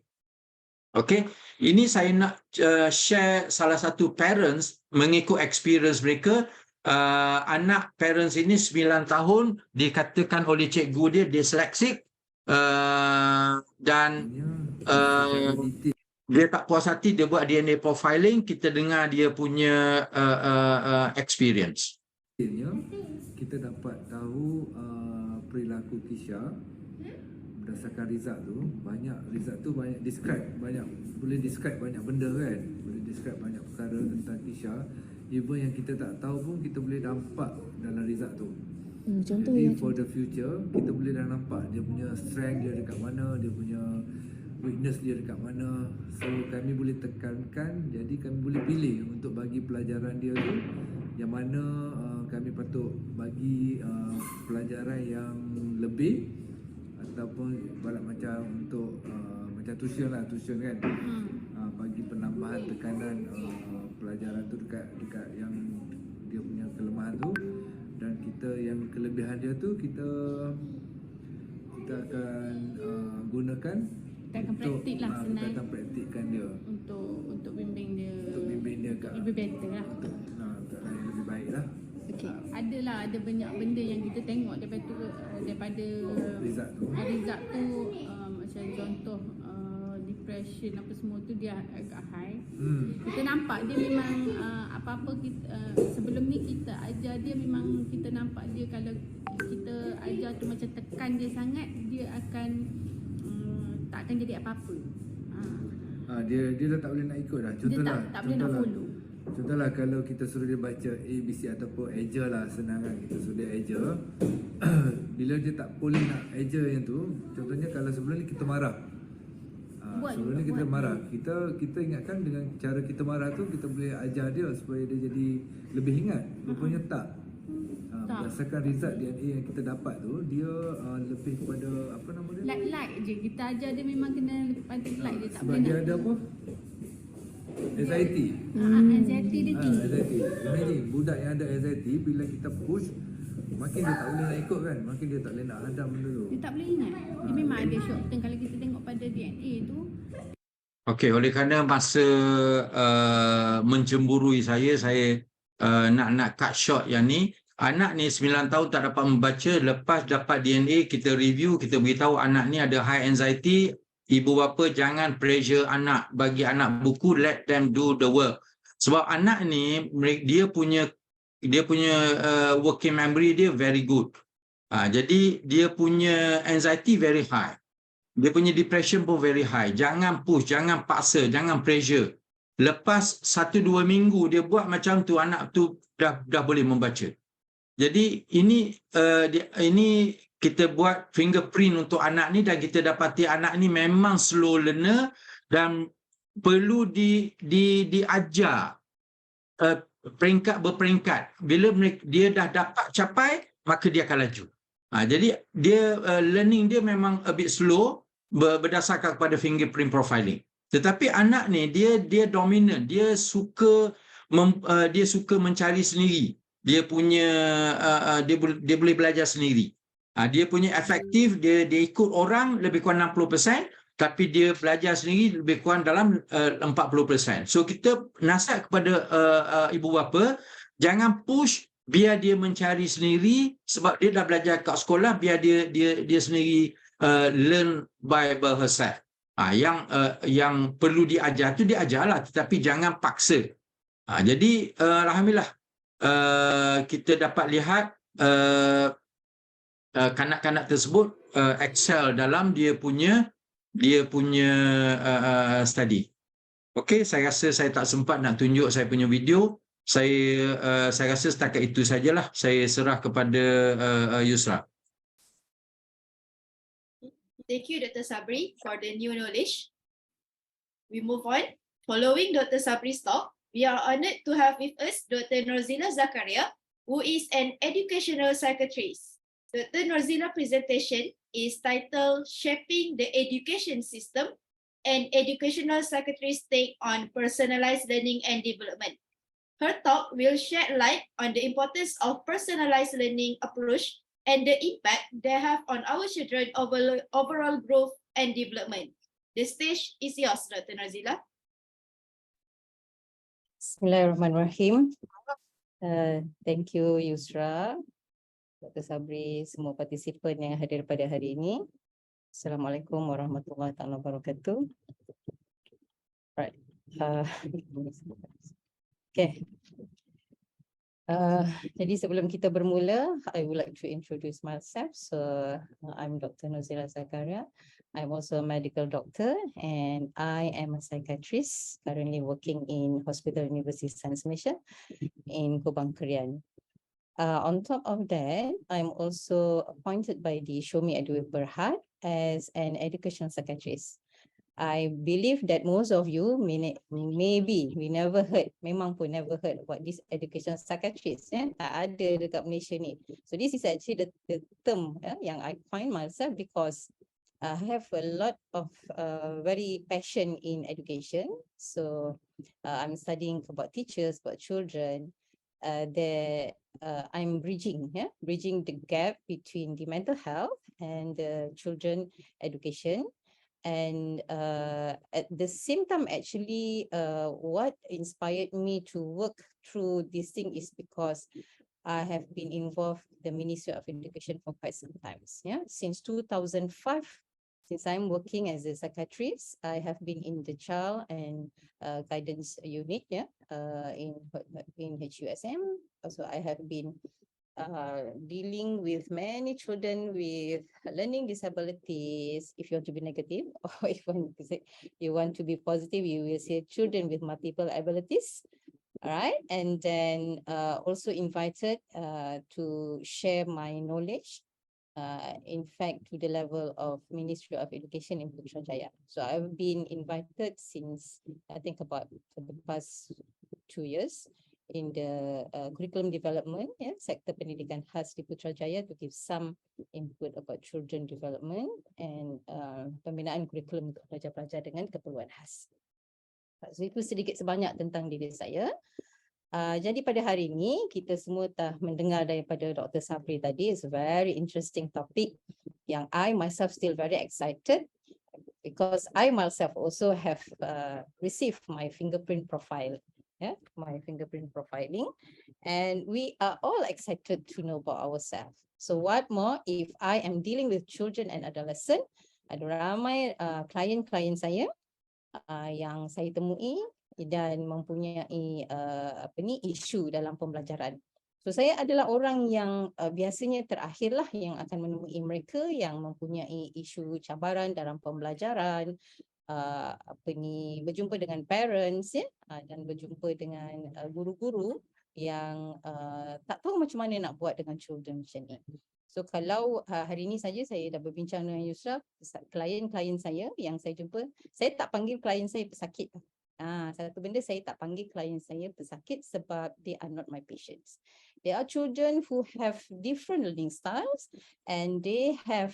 Okey, ini saya nak share salah satu parents mengikut experience mereka. Anak parents ini 9 tahun, dikatakan oleh cikgu dia dyslexic, dan dia tak puas hati, dia buat DNA profiling. Kita dengar dia punya experience. Kita dapat tahu perilaku Kisha berdasarkan result tu. Result tu banyak describe, boleh describe banyak benda kan, boleh describe banyak perkara tentang Kisha. Even yang kita tak tahu pun kita boleh nampak dalam result tu. Jadi for the future kita boleh dah nampak dia punya strength dia dekat mana, dia punya weakness dia dekat mana. So kami boleh tekankan, jadi kami boleh pilih untuk bagi pelajaran dia tu yang mana kami patut bagi pelajaran yang lebih, ataupun balik macam untuk macam tuition kan, bagi penambahan tekanan pelajaran tu dekat yang dia punya kelemahan tu, dan kita yang kelebihan dia tu kita akan gunakan Kita akan praktik lah kita senang akan praktikkan dia untuk bimbing dia ke lebih better lah. untuk lebih baik lah. Okey, ada banyak benda yang kita tengok daripada Result tu. Result tu macam contoh depression apa semua tu dia agak high. Kita nampak dia memang apa-apa kita sebelum ni kita ajar dia, memang kita nampak dia kalau kita ajar tu macam tekan dia sangat, dia akan tak akan jadi apa-apa. Dia dah tak boleh nak ikut dah. Contohlah, tak boleh nak follow. Contohlah kalau kita suruh dia baca ABC ataupun eja lah, senang kan, kita suruh dia eja. Bila dia tak boleh nak eja yang tu, contohnya kalau sebelum ni kita marah. Sebelum ni kita marah, kita ingatkan dengan cara kita marah tu kita boleh ajar dia supaya dia jadi lebih ingat. Rupanya tak. Berdasarkan result DNA yang kita dapat tu, dia lebih kepada apa nama dia? Like je kita ajar dia, memang kena pada like dia, tak sebab boleh dia nak ada apa? Anxiety. anxiety dia tinggi. Anxiety. Imagine budak yang ada anxiety, bila kita push, makin dia tak boleh nak ikut kan, makin dia tak boleh nak hadam benda tu. Dia tak boleh ingat. Dia memang ada short term kalau kita tengok pada DNA tu. Okey, oleh kerana masa mencemburui saya nak cut short yang ni. Anak ni 9 tahun tak dapat membaca, lepas dapat DNA kita review, kita beritahu anak ni ada high anxiety. Ibu bapa jangan pressure anak, bagi anak buku, let them do the work. Sebab anak ni dia punya working memory dia very good. Jadi dia punya anxiety very high. Dia punya depression pun very high. Jangan push, jangan paksa, jangan pressure. Lepas 1-2 minggu dia buat macam tu, anak tu dah boleh membaca. Jadi ini kita buat fingerprint untuk anak ni, dan kita dapati anak ni memang slow learner dan perlu diajar peringkat berperingkat. Bila dia dah dapat capai, maka dia akan laju. Jadi dia learning dia memang a bit slow berdasarkan kepada fingerprint profiling. Tetapi anak ni dia dominant, dia suka mencari sendiri. Dia punya dia boleh belajar sendiri. Dia punya efektif, dia ikut orang lebih kurang 60%, tapi dia belajar sendiri lebih kurang dalam 40%. So kita nasihat kepada ibu bapa, jangan push, biar dia mencari sendiri, sebab dia dah belajar kat sekolah, biar dia sendiri learn by herself. Yang perlu diajar tu diajarlah, tetapi jangan paksa. Jadi alhamdulillah kita dapat lihat kanak-kanak tersebut excel dalam dia punya study. Okey, saya rasa saya tak sempat nak tunjuk saya punya video. Saya rasa setakat itu sajalah. Saya serah kepada Yusra. Thank you, Dr. Sabri, for the new knowledge. We move on. Following Dr. Sabri's talk, we are honored to have with us Dr. Norzila Zakaria, who is an educational psychiatrist. Dr. Norzila's presentation is titled Shaping the Education System, an Educational Psychiatrist's Take on Personalized Learning and Development. Her talk will shed light on the importance of personalized learning approach and the impact they have on our children's overall growth and development. The stage is yours, Dr. Norzila. Bismillahirrahmanirrahim. Thank you, Yusra, Dr. Sabri, semua partisipan yang hadir pada hari ini. Assalamualaikum warahmatullahi wabarakatuh. Right. Okay. Jadi sebelum kita bermula, I would like to introduce myself. So I'm Dr. Norzila Zakaria. I'm also a medical doctor and I am a psychiatrist currently working in Hospital University Science Mission in Kubang Krian. On top of that, I'm also appointed by the Show Me Edu with Berhad as an educational psychiatrist. I believe that most of you maybe we never heard, memang pun never heard about this educational psychiatrist. Tak ada dekat Malaysia ni. So this is actually the term yang I find myself because I have a lot of very passion in education. So I'm studying about teachers, about children. I'm bridging the gap between the mental health and the children education. And at the same time, actually, what inspired me to work through this thing is because I have been involved with the Ministry of Education for quite some time. Since 2005, since I'm working as a psychiatrist, I have been in the child and guidance unit, in HUSM. Also, I have been dealing with many children with learning disabilities. If you want to be negative, or if you want to be positive, you will say children with multiple abilities. All right, and then also invited to share my knowledge, in fact, to the level of Ministry of Education in Putrajaya. So I've been invited since, I think, about for the past 2 years in the curriculum development, sektor pendidikan khas di Putrajaya, to give some input about children development and pembinaan kurikulum untuk pelajar-pelajar dengan keperluan khas. So itu sedikit sebanyak tentang diri saya. Jadi pada hari ini kita semua dah mendengar daripada Dr. Sabri tadi. It's a very interesting topic yang I myself still very excited because I myself also have received my fingerprint profile, my fingerprint profiling, and we are all excited to know about ourselves. So what more if I am dealing with children and adolescent? Ada ramai klien-klien saya yang saya temui dan mempunyai isu dalam pembelajaran. So saya adalah orang yang biasanya terakhirlah yang akan menemui mereka yang mempunyai isu cabaran dalam pembelajaran, berjumpa dengan parents, dan berjumpa dengan guru-guru yang tak tahu macam mana nak buat dengan children macam ni. So kalau hari ini saja saya dah berbincang dengan Yusra, klien-klien saya yang saya jumpa, saya tak panggil klien saya pesakit. Satu benda, saya tak panggil klien saya pesakit sebab they are not my patients. They are children who have different learning styles and they have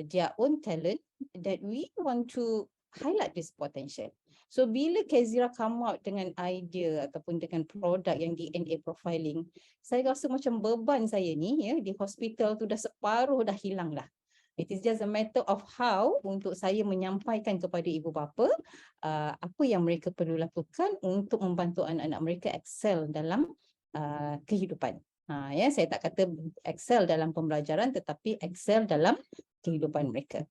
their own talent that we want to highlight this potential. So bila CareXera come out dengan idea ataupun dengan produk yang DNA profiling, saya rasa macam beban saya ni di hospital tu dah separuh dah hilang lah. It is just a matter of how untuk saya menyampaikan kepada ibu bapa apa yang mereka perlu lakukan untuk membantu anak-anak mereka excel dalam kehidupan. Saya tak kata excel dalam pembelajaran tetapi excel dalam kehidupan mereka.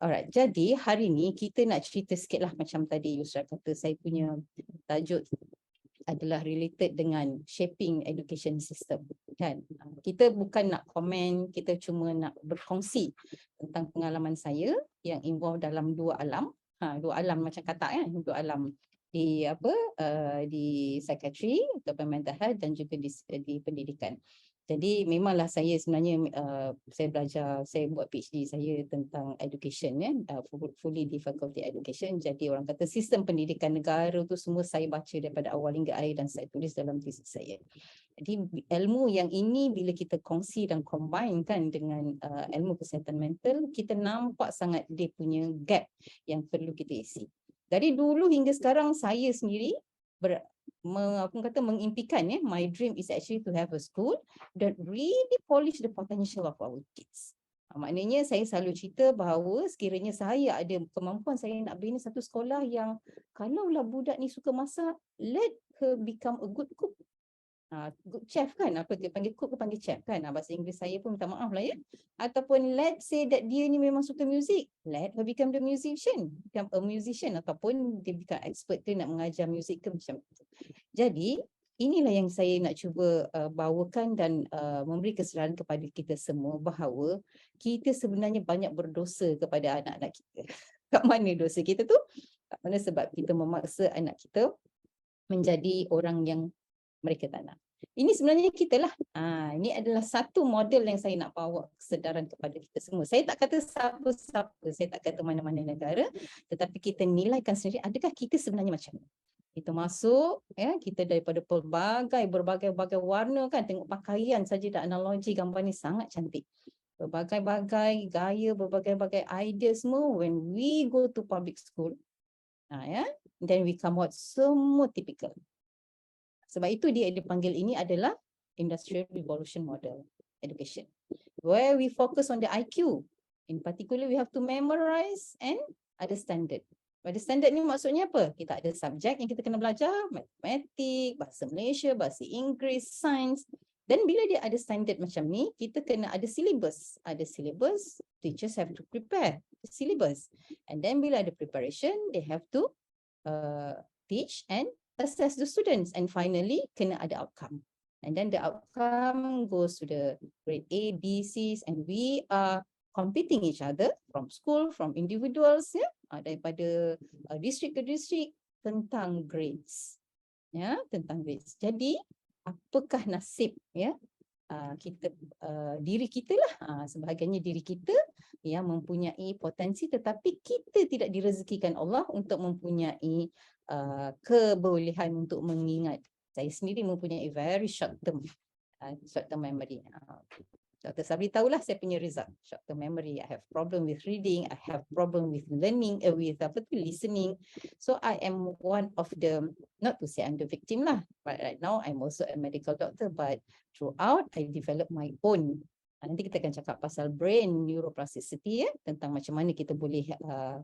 Alright, jadi hari ni kita nak cerita sikit lah macam tadi Yusra kata, saya punya tajuk adalah related dengan shaping education system, kan. Kita bukan nak komen, kita cuma nak berkongsi tentang pengalaman saya yang involve dalam dua alam. Dua alam macam kata kan, dua alam di di psychiatry atau mental health dan juga di pendidikan. Jadi memanglah saya sebenarnya saya belajar, saya buat PhD saya tentang education, fully di faculty education. Jadi orang kata sistem pendidikan negara tu semua saya baca daripada awal hingga akhir dan saya tulis dalam tesis saya. Jadi ilmu yang ini bila kita kongsi dan combine kan dengan ilmu kesihatan mental, kita nampak sangat dia punya gap yang perlu kita isi. Dari dulu hingga sekarang saya sendiri mengimpikan my dream is actually to have a school that really polish the potential of our kids. Maknanya saya selalu cerita bahawa sekiranya saya ada kemampuan, saya nak bina satu sekolah yang kalaulah budak ni suka masak, let her become a good cook. Good chef kan, apa dia panggil cook ke panggil chef kan, bahasa Inggeris saya pun minta maaf lah ya. Ataupun let's say that dia ni memang suka music, let her become a musician ataupun dia become expert ke nak mengajar music ke macam tu. Jadi inilah yang saya nak cuba bawakan dan memberi kesedaran kepada kita semua bahawa kita sebenarnya banyak berdosa kepada anak-anak kita. Kat mana dosa kita tu? Kat mana sebab kita memaksa anak kita menjadi orang yang mereka tak nak. Ini sebenarnya kita lah. Ini adalah satu model yang saya nak bawa kesedaran kepada kita semua. Saya tak kata siapa-siapa, saya tak kata mana-mana negara, tetapi kita nilaikan sendiri adakah kita sebenarnya macam ni. Kita masuk, kita daripada berbagai warna kan, tengok pakaian saja dah analogi gambar ni sangat cantik. Berbagai-bagai gaya, berbagai-bagai idea semua. When we go to public school, Ya. Then we come out semua typical. Sebab itu dia dipanggil ini adalah Industrial Revolution Model Education, where we focus on the IQ. In particular, we have to memorize and ada standard. Ada standard ni maksudnya apa? Kita ada subjek yang kita kena belajar, matematik, bahasa Malaysia, bahasa Inggeris, sains. Dan bila dia ada standard macam ni, kita kena ada syllabus. Ada syllabus, teachers have to prepare the syllabus. And then bila ada preparation, they have to teach and assess the students. And finally, kena ada outcome. And then the outcome goes to the grade A, B, C's, and we are competing each other from school, from individuals, ya, daripada district ke district tentang grades. Ya, tentang grades. Jadi, apakah nasib ya kita diri kita lah, sebahagiannya diri kita yang mempunyai potensi tetapi kita tidak direzekikan Allah untuk mempunyai kebolehan untuk mengingat. Saya sendiri mempunyai very short term memory. Dr. Sabri tahulah saya punya result short term memory. I have problem with reading, I have problem with learning, with listening. So I am one of the, not to say I'm the victim lah, but right now I'm also a medical doctor, but throughout I develop my own. Nanti kita akan cakap pasal brain neuroplasticity ya, tentang macam mana kita boleh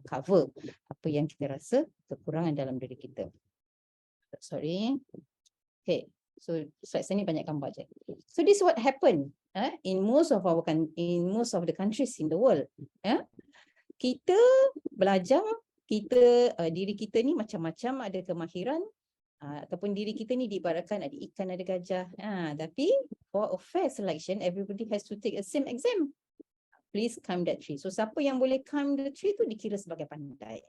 cover apa yang kita rasa kekurangan dalam diri kita. Sorry. Okay. So slide saya ni banyak gambar je. So this is what happened in most of the countries in the world. Kita belajar, diri kita ni macam-macam ada kemahiran, ataupun diri kita ni diibaratkan ada ikan, ada gajah. Tapi for a fair selection, everybody has to take a same exam. Please climb that tree. So siapa yang boleh climb the tree tu dikira sebagai pandai.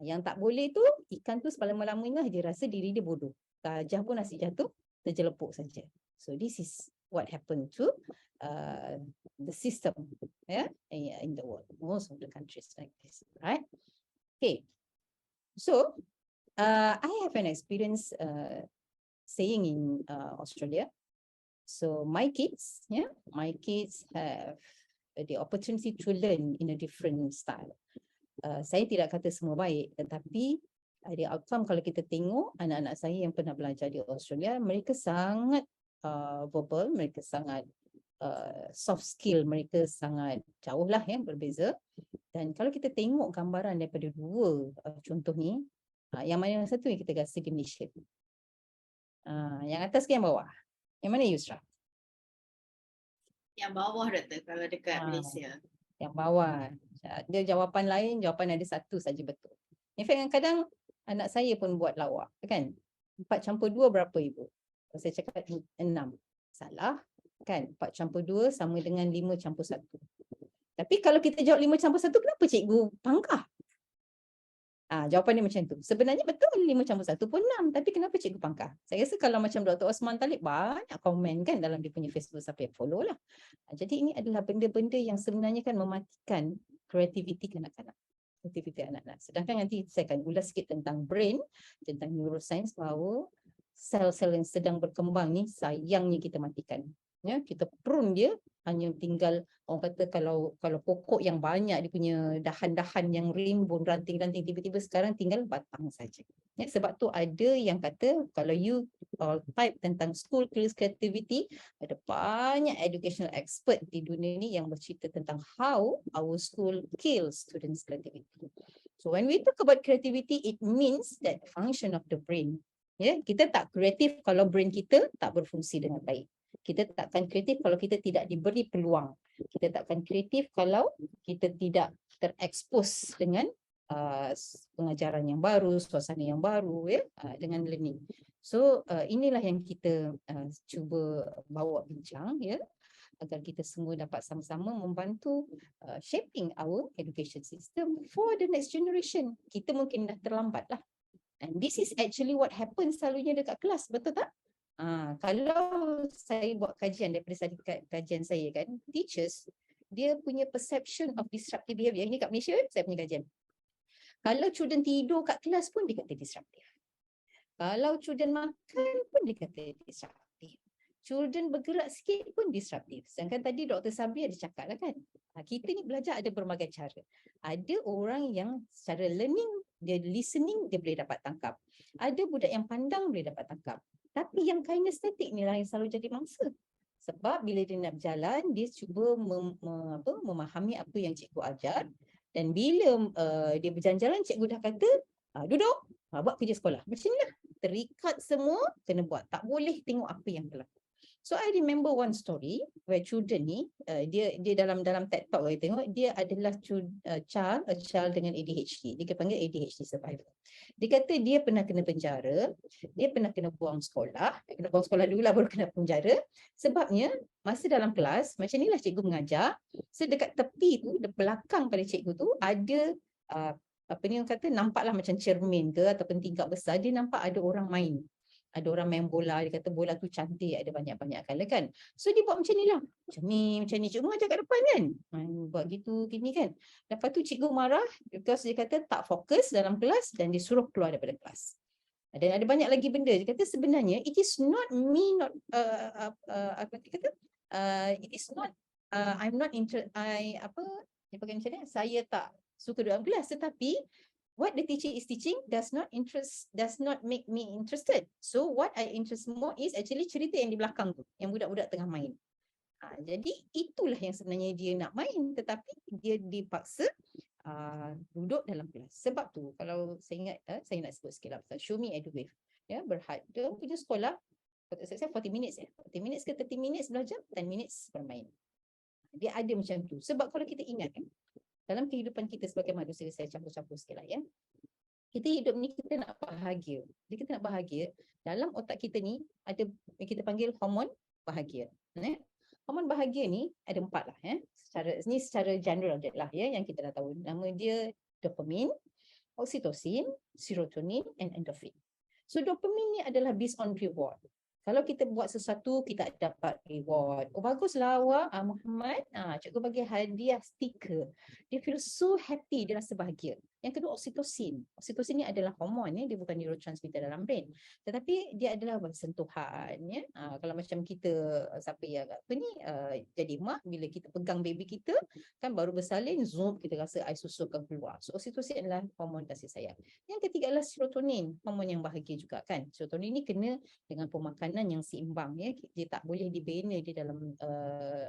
Yang tak boleh tu, ikan tu selama-lamanya dia rasa diri dia bodoh. Gajah pun asyik jatuh, terjelepuk saja. So this is what happened to the system in the world. Most of the countries like this, right? Okay. So I have an experience staying in Australia. So my kids have the opportunity to learn in a different style. Saya tidak kata semua baik, tetapi ada outcome kalau kita tengok anak-anak saya yang pernah belajar di Australia, mereka sangat verbal, mereka sangat soft skill, mereka sangat jauh lah yang berbeza. Dan kalau kita tengok gambaran daripada dua contoh ni, yang mana yang satu yang kita rasa di Malaysia, yang atas ke yang bawah? Yang mana Yusra? Yang bawah Doktor kalau dekat Malaysia. Yang bawah. Dia jawapan lain, jawapan ada satu saja betul. In fact kadang-kadang anak saya pun buat lawak, kan? 4+2 berapa ibu? Saya cakap 6. Salah, kan? 4+2 sama dengan 5+1. Tapi kalau kita jawab 5+1, kenapa cikgu pangkah? Jawapan dia macam tu. Sebenarnya betul 5+1 pun 6, tapi kenapa cikgu pangkah? Saya rasa kalau macam Dr. Osman Talib banyak komen kan dalam dia punya Facebook, siapa yang follow lah. Jadi ini adalah benda-benda yang sebenarnya kan mematikan kreativiti kanak-kanak. Aktiviti anak-anak. Sedangkan nanti saya akan ulas sikit tentang brain, tentang neuroscience, bahawa sel-sel yang sedang berkembang ni sayangnya kita matikan. Ya, kita prune dia, hanya tinggal orang kata kalau pokok yang banyak dia punya dahan-dahan yang rimbun, ranting-ranting, tiba-tiba sekarang tinggal batang saja. Ya, sebab tu ada yang kata kalau you type tentang school kills creativity, ada banyak educational expert di dunia ni yang bercerita tentang how our school kills students' creativity. So when we talk about creativity, it means that function of the brain. Ya, kita tak kreatif kalau brain kita tak berfungsi dengan baik. Kita takkan kreatif kalau kita tidak diberi peluang. Kita takkan kreatif kalau kita tidak terekspos dengan pengajaran yang baru, suasana yang baru, ya, dengan learning. So inilah yang kita cuba bawa bincang, ya, agar kita semua dapat sama-sama membantu shaping our education system for the next generation. Kita mungkin dah terlambat lah. And this is actually what happens selalunya dekat kelas, betul tak? Kalau saya buat kajian daripada kajian saya kan, teachers, dia punya perception of disruptive behavior, ini kat Malaysia saya punya kajian. Kalau children tidur kat kelas pun dia kata disruptive. Kalau children makan pun dia kata disruptive. Children bergerak sikit pun disruptive. Sedangkan tadi Dr. Sabri ada cakap lah kan, kita ni belajar ada berbagai cara. Ada orang yang secara learning Dia listening, dia boleh dapat tangkap. Ada budak yang pandang boleh dapat tangkap. Tapi yang kinesthetic ni lah yang selalu jadi mangsa. Sebab bila dia nak berjalan, dia cuba memahami apa yang cikgu ajar. Dan bila dia berjalan-jalan, cikgu dah kata, duduk, buat kerja sekolah. Macam ni lah. Terikat semua, kena buat. Tak boleh tengok apa yang berlaku. So I remember one story where children ni, dia dalam TED Talk saya tengok, dia adalah a child dengan ADHD. Dia panggil ADHD survivor. Dia kata dia pernah kena penjara, dia pernah kena buang sekolah dulu lah baru kena penjara. Sebabnya masa dalam kelas, macam inilah cikgu mengajar, sedekat tepi tu, di belakang pada cikgu tu ada apa ni orang kata, nampaklah macam cermin ke ataupun tingkap besar, dia nampak ada orang main. Ada orang main bola, dia kata bola tu cantik, ada banyak-banyak colour kan. So dia buat macam ni lah. Macam ni. Cikgu mengajar kat depan kan. Buat gitu, gini kan. Lepas tu cikgu marah because dia kata tak fokus dalam kelas dan dia suruh keluar daripada kelas. Dan ada banyak lagi benda. Dia kata sebenarnya it is not me, not apa dia kata? It is not I'm not interested. Dia pakai macam ni. Saya tak suka dalam kelas, tetapi what the teacher is teaching does not make me interested. So what I interest more is actually cerita yang di belakang tu, yang budak-budak tengah main. Jadi itulah yang sebenarnya dia nak main, tetapi dia dipaksa duduk dalam kelas. Sebab tu kalau saya ingat, saya nak sebut sikit lah pasal Show Me Edu Wave. Ya, Berhad. Dia punya sekolah, saya 40 minutes 40 minutes ke 30 minutes belajar, 10 minutes bermain. Dia ada macam tu. Sebab kalau kita ingat dalam kehidupan kita sebagai manusia, saya campur-campur sikit lah ya. Kita hidup ni kita nak bahagia. Jadi kita nak bahagia, dalam otak kita ni ada yang kita panggil hormon bahagia. Hormon bahagia ni ada 4 lah ya. Secara general je lah ya yang kita dah tahu. Nama dia dopamine, oksitosin, serotonin and endorphin. So dopamine ni adalah based on reward. Kalau kita buat sesuatu, kita dapat reward. Oh, baguslah awak, Muhammad. Cikgu bagi hadiah stiker. Dia feel so happy, dia rasa bahagia. Yang kedua, oksitosin. Oksitosin ni adalah hormon, ya. Dia bukan neurotransmitter dalam brain. Tetapi dia adalah sentuhan. Ya. Kalau macam kita, siapa yang jadi mak, bila kita pegang baby kita, kan baru bersalin, zoom, kita rasa air susu akan keluar. So oksitosin adalah hormon kasih sayang. Yang ketiga adalah serotonin, hormon yang bahagia juga kan. Serotonin ni kena dengan pemakanan yang seimbang ya. Dia tak boleh dibina di dalam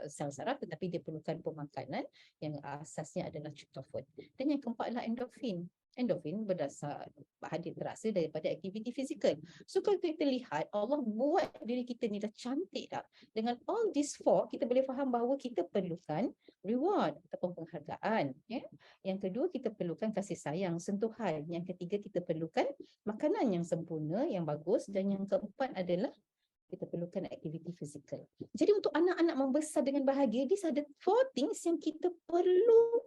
sel saraf, tetapi dia perlukan pemakanan yang asasnya adalah tryptophan. Dan yang keempat adalah endorfin. Endorfin berdasar hadir terasa daripada aktiviti fizikal. So kalau kita lihat Allah buat diri kita ni dah cantik dah. Dengan all these 4 kita boleh faham bahawa kita perlukan reward ataupun penghargaan ya. Yang kedua kita perlukan kasih sayang, sentuhan. Yang ketiga kita perlukan makanan yang sempurna, yang bagus, dan yang keempat adalah kita perlukan aktiviti fizikal. Jadi untuk anak-anak membesar dengan bahagia, dia ada 4 things yang kita perlu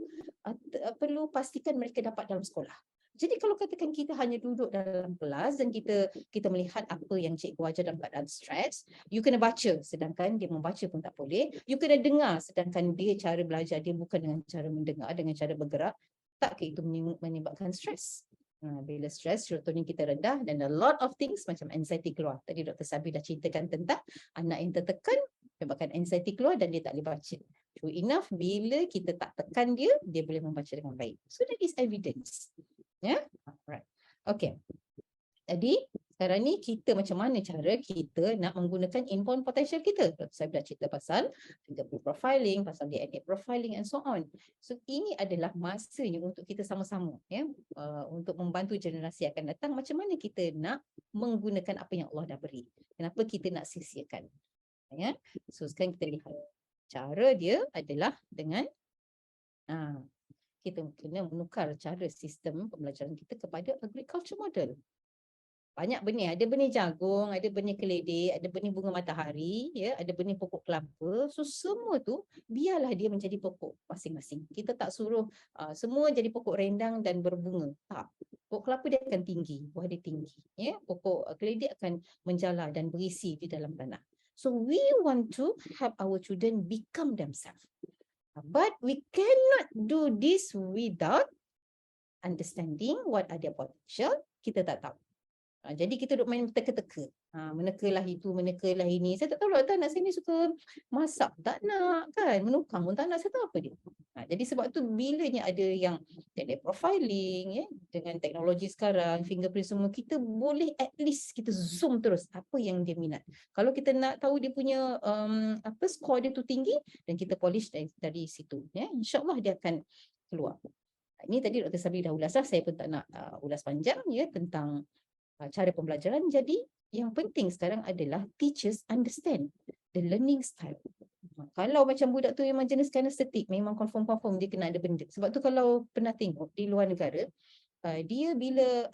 pastikan mereka dapat dalam sekolah. Jadi kalau katakan kita hanya duduk dalam kelas dan kita melihat apa yang cikgu ajar dalam keadaan stres, you kena baca sedangkan dia membaca pun tak boleh. You kena dengar sedangkan dia cara belajar dia bukan dengan cara mendengar, dengan cara bergerak. Tak ke itu menyebabkan stres? Bila stres, serotonin kita rendah dan a lot of things macam anxiety keluar. Tadi Dr. Sabri dah ceritakan tentang anak yang tertekan menyebabkan anxiety keluar dan dia tak boleh baca. True enough, bila kita tak tekan dia, dia boleh membaca dengan baik. So that is evidence. Ya, alright. Okay. Jadi sekarang ni kita macam mana cara kita nak menggunakan inborn potential kita. Saya dah cerita pasal fingerprint profiling, pasal DNA profiling and so on. So ini adalah masanya untuk kita sama-sama ya, untuk membantu generasi akan datang macam mana kita nak menggunakan apa yang Allah dah beri. Kenapa kita nak sia-siakan. Ya. So sekarang kita lihat. Cara dia adalah dengan kita kena menukar cara sistem pembelajaran kita kepada agriculture model. Banyak benih, ada benih jagung, ada benih keledai, ada benih bunga matahari, ya, ada benih pokok kelapa. So semua tu biarlah dia menjadi pokok masing-masing. Kita tak suruh semua jadi pokok rendang dan berbunga. Tak. Pokok kelapa dia akan tinggi, buah dia tinggi, ya. Pokok keledai akan menjala dan berisi di dalam tanah. So we want to help our children become themselves. But we cannot do this without understanding what are their potential. Kita tak tahu. Jadi kita duk main teka-teka. Menekalah itu, menekalah ini. Saya tak tahu lah, anak saya ni suka masak. Tak nak kan. Menukang pun tak nak. Saya tahu apa dia. Jadi sebab tu bilanya ada yang teknik profiling, dengan teknologi sekarang, fingerprint semua, kita boleh at least kita zoom terus apa yang dia minat. Kalau kita nak tahu dia punya skor dia tu tinggi, dan kita polish dari situ. InsyaAllah dia akan keluar. Ini tadi Dr. Sabri dah ulas lah. Saya pun tak nak ulas panjang tentang cara pembelajaran. Jadi yang penting sekarang adalah teachers understand the learning style. Kalau macam budak tu memang jenis kinesthetic, memang confirm dia kena ada benda. Sebab tu kalau pernah tengok di luar negara, dia bila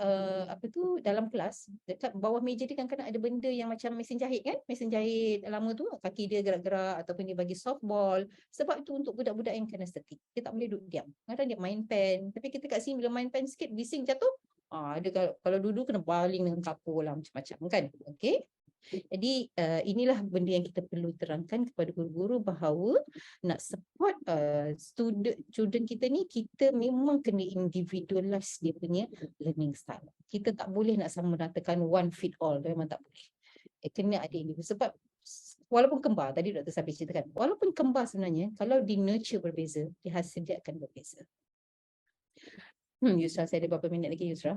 dalam kelas, dekat bawah meja dia kadang-kadang ada benda yang macam mesin jahit kan, mesin jahit lama tu, kaki dia gerak-gerak ataupun dia bagi softball. Sebab itu untuk budak-budak yang kinesthetic, dia tak boleh duduk diam. Kadang dia main pen, tapi kita kat sini bila main pen sikit bising jatuh, ada kalau duduk kena baling dengan kapur lah macam-macam kan. Okey. Jadi inilah benda yang kita perlu terangkan kepada guru-guru bahawa nak support student kita ni, kita memang kena individualize dia punya learning style. Kita tak boleh nak sama ratakan one fit all, memang tak boleh. Kena ada individu. Sebab walaupun kembar, tadi Dr. Sabri ceritakan, walaupun kembar sebenarnya, kalau di nurture berbeza, di hasil dia akan berbeza. Yusra, saya ada berapa minit lagi Yusra?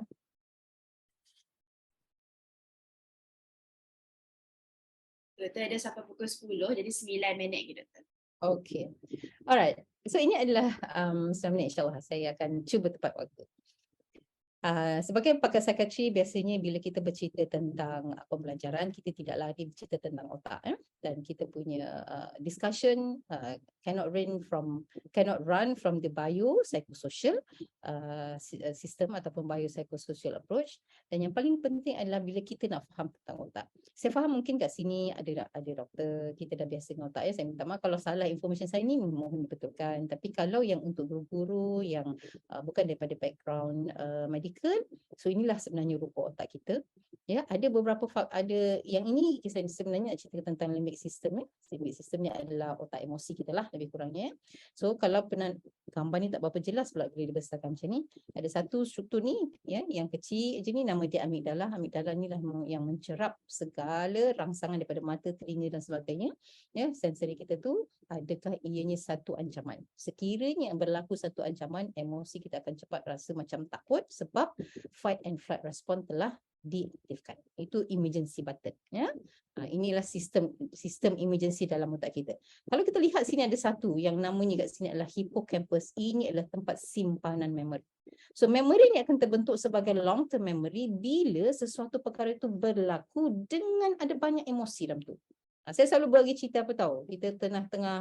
Doktor ada sampai pukul 10, jadi 9 minit lagi doktor. Okay. Alright. So ini adalah 9 minit, insyaAllah saya akan cuba tepat waktu. Sebagai pakar psikiatri, biasanya bila kita bercerita tentang pembelajaran, kita tidak lari bercerita tentang otak. Dan kita punya discussion cannot run from the biopsychosocial system ataupun biopsychosocial approach. Dan yang paling penting adalah bila kita nak faham tentang otak. Saya faham mungkin kat sini ada doktor, kita dah biasa dengan otak. Saya minta maaf kalau salah information saya ni, mohon dibetulkan. Tapi kalau yang untuk guru-guru yang bukan daripada background medical, so inilah sebenarnya rupa otak kita. Ada beberapa ada yang ini saya sebenarnya nak cerita tentang limbic system. Limbic system ni adalah otak emosi kita lah lebih kurangnya. So kalau pernah gambar ni tak berapa jelas pula bila dibesarkan macam ni. Ada satu struktur ni yang kecil je ni, nama dia amigdala. Amigdala ni lah yang mencerap segala rangsangan daripada mata, telinga dan sebagainya. Sensori kita tu, adakah ianya satu ancaman? Sekiranya berlaku satu ancaman, emosi kita akan cepat rasa macam takut sebab fight and flight response telah diaktifkan. Itu emergency button. Inilah sistem emergency dalam otak kita. Kalau kita lihat sini ada satu yang namanya kat sini adalah hippocampus. Ini adalah tempat simpanan memori. So memory ni akan terbentuk sebagai long term memory bila sesuatu perkara itu berlaku dengan ada banyak emosi dalam tu. Saya selalu bagi cerita apa tahu. Kita tengah-tengah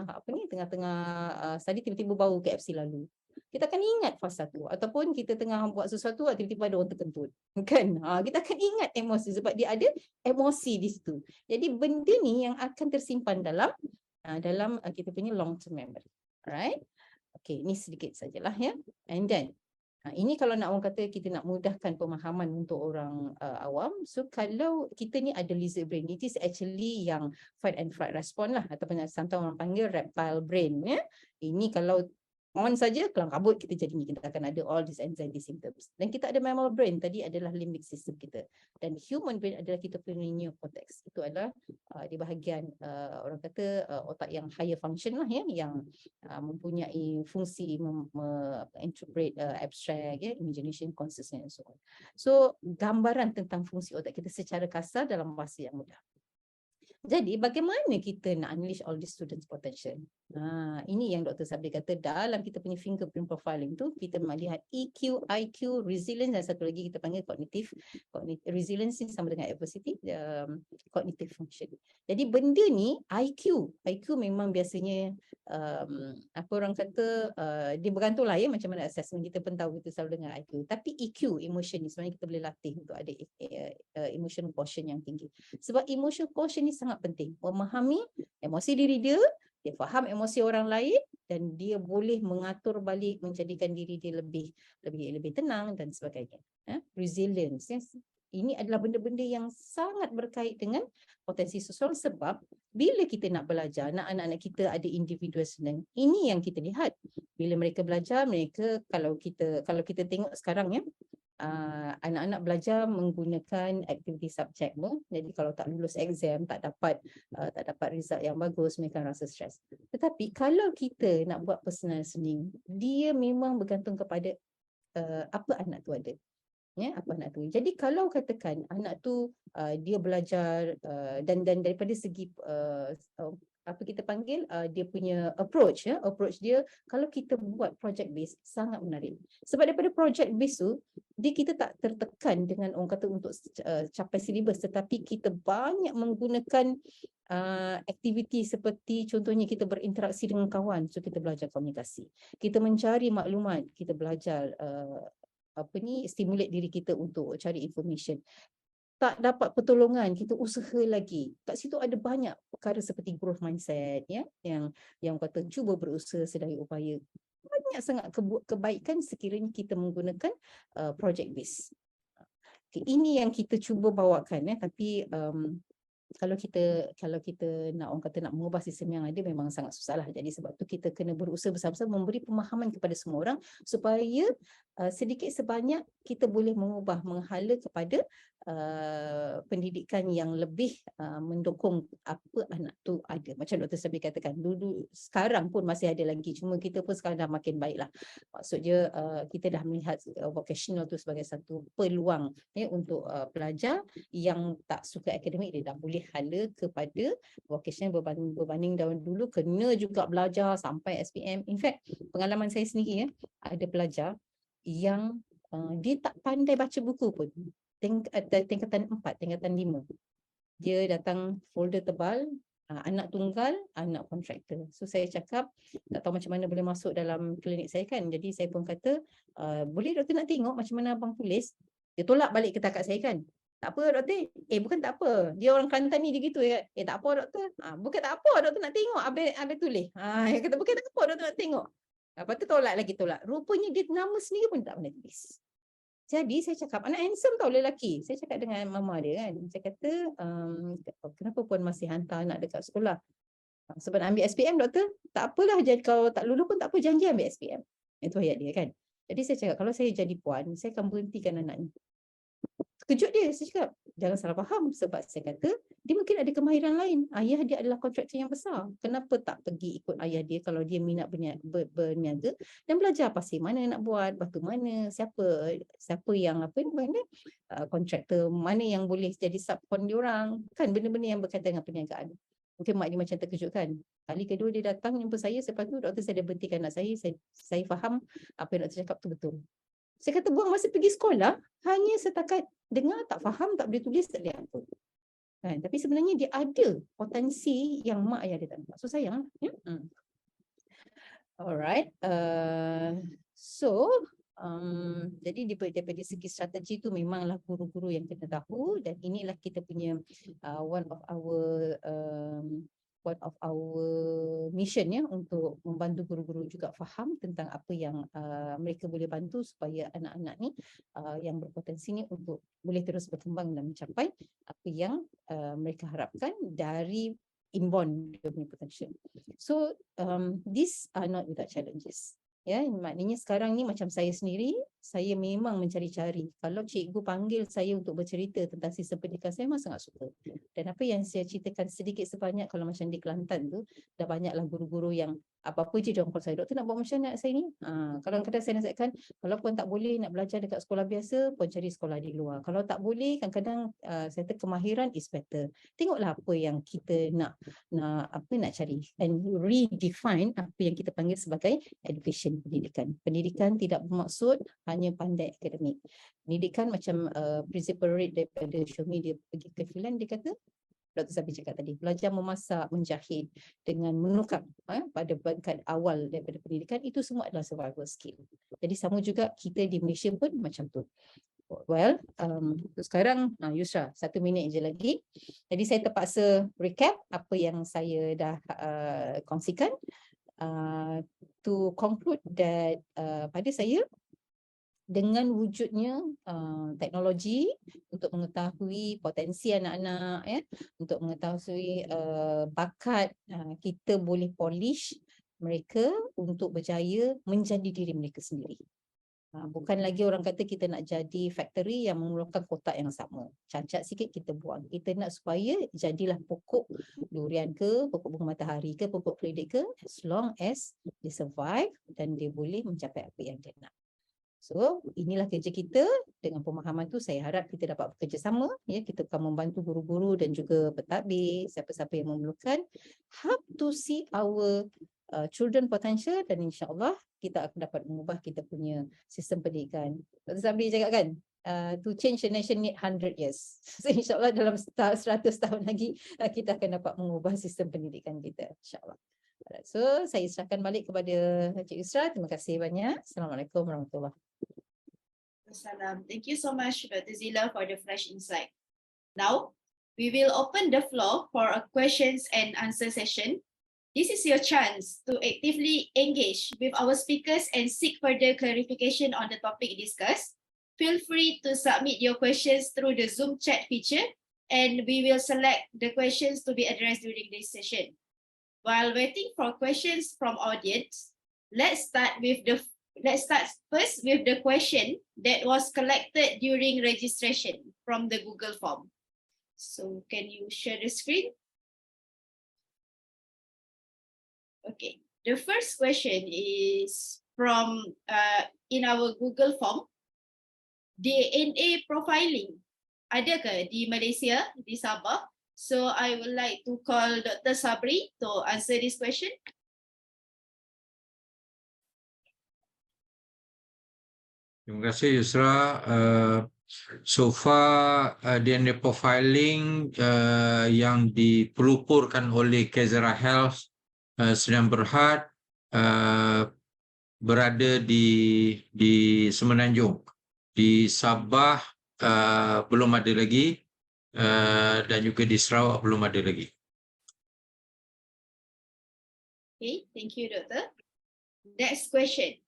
study, tiba-tiba bau KFC lalu. Kita akan ingat fasa tu, ataupun kita tengah buat sesuatu tiba-tiba ada orang terkentut kan, kita akan ingat emosi sebab dia ada emosi di situ. Jadi benda ni yang akan tersimpan dalam kita punya long term memory. Alright, okay, ni sedikit sajalah and then ini kalau nak orang kata kita nak mudahkan pemahaman untuk orang awam. So kalau kita ni ada lizard brain, it is actually yang fight and flight response lah, ataupun sometimes orang panggil reptile brain. Ini kalau on saja, kelang kabut kita jadi ni, kita akan ada all these anxiety symptoms. Dan kita ada mammal brain, tadi adalah limbic system kita. Dan human brain adalah kita punya neocortex. Itu adalah di bahagian orang kata otak yang higher function lah, yang mempunyai fungsi interpret, abstract, imagination, consciousness and so on. So gambaran tentang fungsi otak kita secara kasar dalam bahasa yang mudah. Jadi bagaimana kita nak unleash all the students potential? Ini yang Dr. Sabri kata dalam kita punya fingerprint profiling tu, kita melihat EQ, IQ, resilience dan satu lagi kita panggil cognitive. Resilience ni sama dengan adversity, cognitive function. Jadi benda ni IQ memang biasanya apa orang kata dia bergantung lah macam mana assessment, kita pun tahu kita selalu dengar IQ. Tapi EQ, emotion ni sebenarnya kita boleh latih untuk ada emotion quotient yang tinggi. Sebab emotion quotient ni sangat penting. Memahami emosi diri dia faham emosi orang lain dan dia boleh mengatur balik, menjadikan diri dia lebih tenang dan sebagainya. Resilience. Ini adalah benda-benda yang sangat berkait dengan potensi sosial, sebab bila kita nak belajar, anak-anak kita ada individual learning. Ini yang kita lihat. Bila mereka belajar, mereka kalau kita tengok sekarang anak-anak belajar menggunakan aktiviti subjek pun. Jadi kalau tak lulus exam, tak dapat result yang bagus, mereka rasa stres. Tetapi kalau kita nak buat personal learning, dia memang bergantung kepada apa anak tu ada. Ya, apa anak tu. Jadi kalau katakan anak tu dia belajar dan daripada segi apa kita panggil dia punya approach dia, kalau kita buat project base sangat menarik. Sebab daripada project base tu kita tak tertekan dengan orang kata untuk capai silibus, tetapi kita banyak menggunakan aktiviti seperti contohnya kita berinteraksi dengan kawan, so kita belajar komunikasi. Kita mencari maklumat, kita belajar stimulate diri kita untuk cari information. Tak dapat pertolongan, kita usaha lagi. Kat situ ada banyak perkara seperti growth mindset yang kata cuba berusaha sedaya upaya. Banyak sangat kebaikan sekiranya kita menggunakan project base. Okay, ini yang kita cuba bawakan tapi kalau kita nak orang kata nak mengubah sistem yang ada memang sangat susah lah. Jadi sebab tu kita kena berusaha besar-besar memberi pemahaman kepada semua orang supaya sedikit sebanyak kita boleh menghala kepada pendidikan yang lebih mendukung apa anak tu ada. Macam Dr. Sabri katakan, dulu sekarang pun masih ada lagi, cuma kita pun sekarang dah makin baik lah. Maksudnya kita dah melihat vocational tu sebagai satu peluang untuk pelajar yang tak suka akademik, dia dah boleh hala kepada vocational berbanding dulu kena juga belajar sampai SPM. In fact, pengalaman saya sendiri ada pelajar yang dia tak pandai baca buku pun. Tingkatan 4, tingkatan 5. Dia datang folder tebal, anak tunggal, anak kontraktor. So saya cakap, tak tahu macam mana boleh masuk dalam klinik saya kan. Jadi saya pun kata, boleh doktor nak tengok macam mana abang tulis? Dia tolak balik ke takat saya kan. Tak apa doktor. Bukan tak apa. Dia orang Kelantan ni dia gitu ya. Tak apa doktor. Bukan tak apa doktor nak tengok. Habis tulis. Dia kata bukan tak apa doktor nak tengok. Lepas tu tolak. Rupanya dia nama sendiri pun tak pernah tulis. Jadi saya cakap, anak handsome tau lelaki. Saya cakap dengan mama dia kan. Saya kata, kenapa puan masih hantar anak dekat sekolah? Sebab nak ambil SPM doktor? Tak apalah, jadi kalau tak lulus pun tak apa, janji ambil SPM. Itu ayat dia kan. Jadi saya cakap, kalau saya jadi puan, saya akan berhentikan anak ni. Terkejut dia, saya cakap, jangan salah faham. Sebab saya kata, dia mungkin ada kemahiran lain. Ayah dia adalah kontraktor yang besar. Kenapa tak pergi ikut ayah dia kalau dia minat berniaga dan belajar pasal mana nak buat, batu mana, siapa yang kontraktor mana yang boleh jadi subkon diorang. Kan benda-benda yang berkaitan dengan perniagaan. Mungkin mak dia macam terkejut kan. Kali kedua dia datang jumpa saya, lepas tu doktor saya dah berhentikan anak saya faham apa yang doktor cakap tu betul. Saya kata buang masa pergi sekolah hanya setakat dengar, tak faham, tak boleh tulis, tak boleh apa. Kan? Tapi sebenarnya dia ada potensi yang mak ayah dia tak nampak. So sayang. Alright. Jadi daripada segi strategi tu memanglah guru-guru yang kena tahu, dan inilah kita punya one of our mission untuk membantu guru-guru juga faham tentang apa yang mereka boleh bantu supaya anak-anak ni yang berpotensi ni untuk boleh terus berkembang dan mencapai apa yang mereka harapkan dari inborn potential. So these are not without challenges. Ya, maknanya sekarang ni macam saya sendiri, saya memang mencari-cari. Kalau cikgu panggil saya untuk bercerita tentang sistem pendidikan, saya memang sangat suka. Dan apa yang saya ceritakan sedikit sebanyak, kalau macam di Kelantan tu, dah banyaklah guru-guru yang apa-apa je dia orang call saya, doktor nak buat macam mana saya ni? Kadang-kadang saya nasihatkan, kalau pun tak boleh nak belajar dekat sekolah biasa, pun cari sekolah di luar. Kalau tak boleh, kadang-kadang saya kata kemahiran is better. Tengoklah apa yang kita nak cari, and redefine apa yang kita panggil sebagai education, pendidikan. Pendidikan tidak bermaksud hanya pandai akademik. Pendidikan macam principal rate daripada show me, dia pergi ke Finland, dia kata, Dr. Sabri cakap tadi, belajar memasak, menjahit dengan menukar pada bangkat awal daripada pendidikan, itu semua adalah survival skill. Jadi sama juga kita di Malaysia pun macam tu. Well, sekarang Yusra, 1 minit je lagi. Jadi saya terpaksa recap apa yang saya dah kongsikan. To conclude that pada saya, dengan wujudnya teknologi untuk mengetahui potensi anak-anak, untuk mengetahui bakat, kita boleh polish mereka untuk berjaya menjadi diri mereka sendiri. Bukan lagi orang kata kita nak jadi factory yang memerlukan kotak yang sama. Cacat sikit kita buang. Kita nak supaya jadilah pokok durian ke, pokok bunga matahari ke, pokok keledek ke, as long as dia survive dan dia boleh mencapai apa yang dia nak. So, inilah kerja kita. Dengan pemahaman tu saya harap kita dapat bekerjasama. Ya, kita akan membantu guru-guru dan juga pentadbir, siapa-siapa yang memerlukan, how to see our children potential, dan insyaAllah kita akan dapat mengubah kita punya sistem pendidikan. Dr. Sabri cakap kan, to change the nation need 100 years. So insyaAllah dalam 100 tahun lagi kita akan dapat mengubah sistem pendidikan kita, insyaAllah. So saya serahkan balik kepada Cik Yusra. Terima kasih banyak. Assalamualaikum warahmatullahi wabarakatuh. Thank you so much, Dr. Zila, for the fresh insight. Now, we will open the floor for a questions and answer session. This is your chance to actively engage with our speakers and seek further clarification on the topic discussed. Feel free to submit your questions through the Zoom chat feature, and we will select the questions to be addressed during this session. While waiting for questions from audience, let's start first with the question that was collected during registration from the Google form. So can you share the screen? Okay, the first question is from in our Google form. DNA profiling ada ke di Malaysia, di Sabah? So I would like to call Dr. Sabri to answer this question. Terima kasih Yusra. So far DNA profiling yang dipeloporkan oleh CareXera Health Sdn Bhd berada di Semenanjung. Di Sabah belum ada lagi dan juga di Sarawak belum ada lagi. Okay, thank you, Doctor. Next question.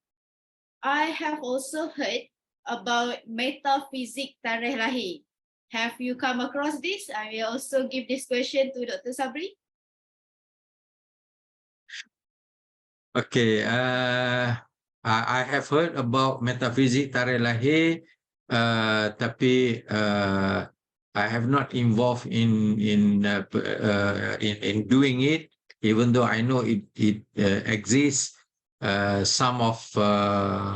I have also heard about metaphysics tarikh lahir. Have you come across this? I will also give this question to Dr. Sabri. Okay, I have heard about metaphysics tarikh lahir, tapi I have not involved in doing it, even though I know it exists. Some of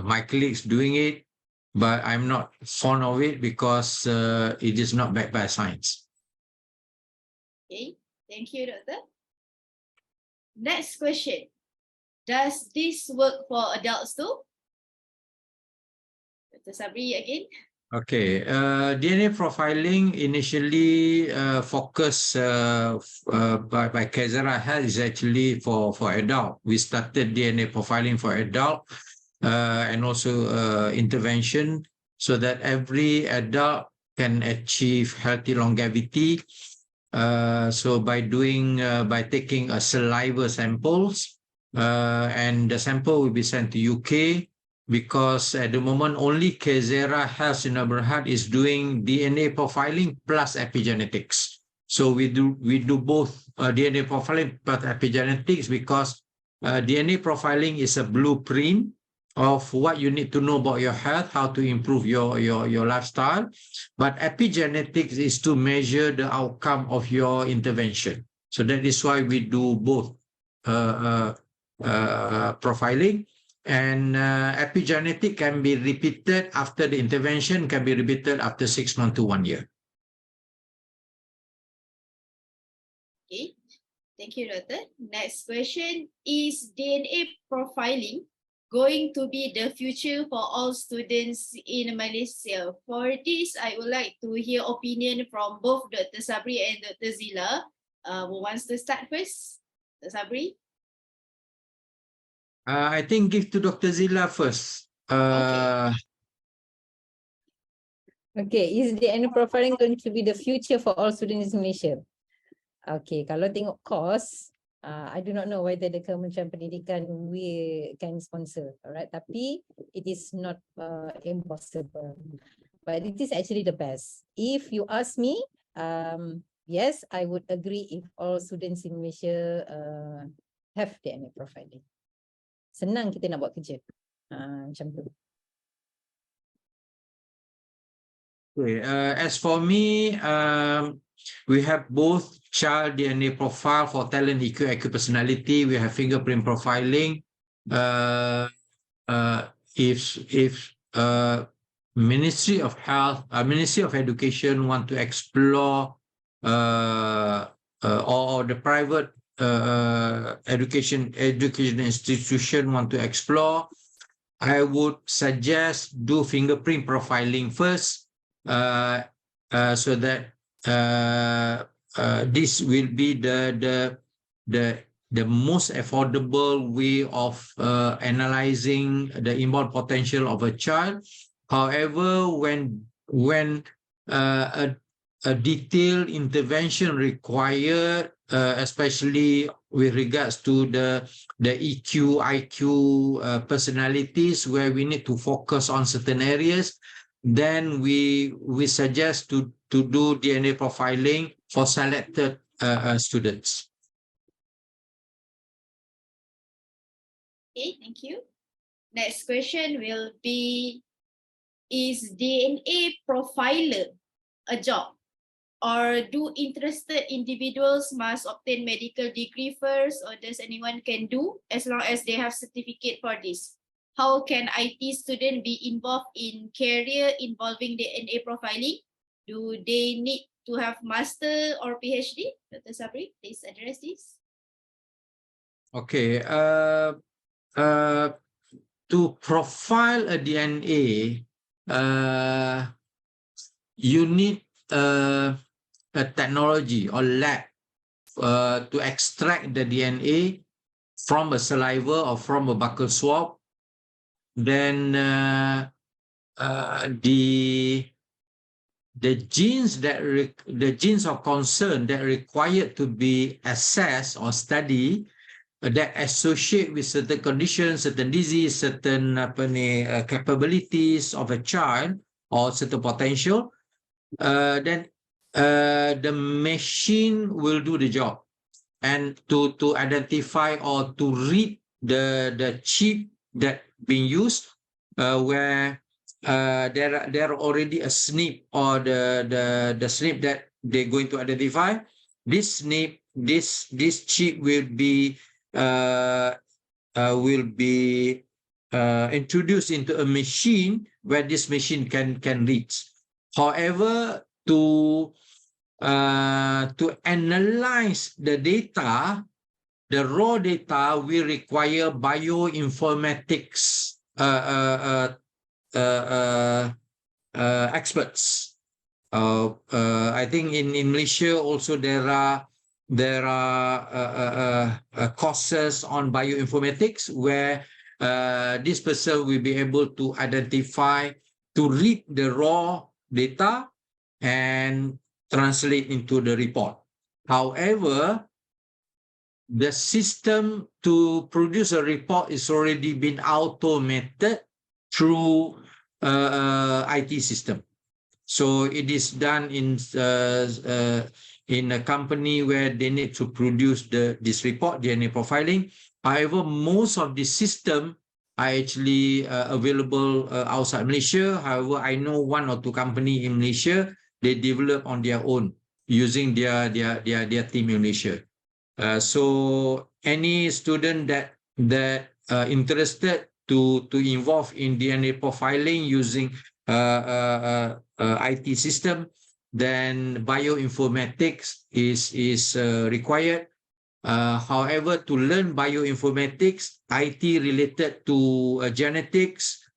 my colleagues doing it, but I'm not fond of it because it is not backed by science. Okay, thank you, Doctor. Next question. Does this work for adults too? Dr. Sabri again. Okay, DNA profiling initially focused by CareXera Health is actually for adult. We started DNA profiling for adult and also intervention so that every adult can achieve healthy longevity. So by taking a saliva samples and the sample will be sent to UK. Because at the moment only CareXera Health Sdn Bhd is doing DNA profiling plus epigenetics. So we do both DNA profiling plus epigenetics because DNA profiling is a blueprint of what you need to know about your health, how to improve your lifestyle. But epigenetics is to measure the outcome of your intervention. So that is why we do both profiling. And epigenetic can be repeated after the intervention, can be repeated after 6 months to 1 year. Okay, thank you, Doctor. Next question, is DNA profiling going to be the future for all students in Malaysia? For this, I would like to hear opinion from both Dr. Sabri and Dr. Zila. Who wants to start first? Dr. Sabri? I think give to Dr. Zila first. Okay, is DNA profiling going to be the future for all students in Malaysia? Okay, kalau tengok course, I do not know whether the Kementerian Pendidikan we can sponsor, alright? Tapi it is not impossible, but it is actually the best. If you ask me, yes, I would agree if all students in Malaysia have DNA profiling. Senang kita nak buat kerja, macam tu. Okay. As for me, we have both child DNA profile for talent, EQ, IQ, personality. We have fingerprint profiling. If Ministry of Health, Ministry of Education want to explore, or the private education institution want to explore, I would suggest do fingerprint profiling first, so that this will be the most affordable way of analyzing the inborn potential of a child. However, when a detailed intervention required, especially with regards to the EQ, IQ personalities, where we need to focus on certain areas, then we suggest to do DNA profiling for selected students. Okay, thank you. Next question will be, is DNA profiler a job? Or do interested individuals must obtain medical degree first, or does anyone can do as long as they have certificate for this? How can IT student be involved in career involving DNA profiling? Do they need to have master or PhD? Dr. Sabri, please address this. Okay. To profile a DNA, you need a technology or lab to extract the DNA from a saliva or from a buccal swab. Then the genes of concern that required to be assessed or studied, that associate with certain conditions, certain disease, certain capabilities of a child or certain potential, then the machine will do the job, and to identify or to read the chip that being used, where there already a SNP or the SNP that they're going to identify. This SNP, this chip will be introduced into a machine where this machine can read. However, to analyze the data, the raw data will require bioinformatics experts. I think in Malaysia also there are courses on bioinformatics where this person will be able to identify, to read the raw data and translate into the report. However, the system to produce a report is already been automated through IT system. So it is done in a company where they need to produce this report, DNA profiling. However, most of the system are actually available outside Malaysia. However, I know one or two companies in Malaysia, they develop on their own using their team in Malaysia. So any student that interested to involve in DNA profiling using IT system, then bioinformatics is required. However, to learn bioinformatics, IT related to genetics,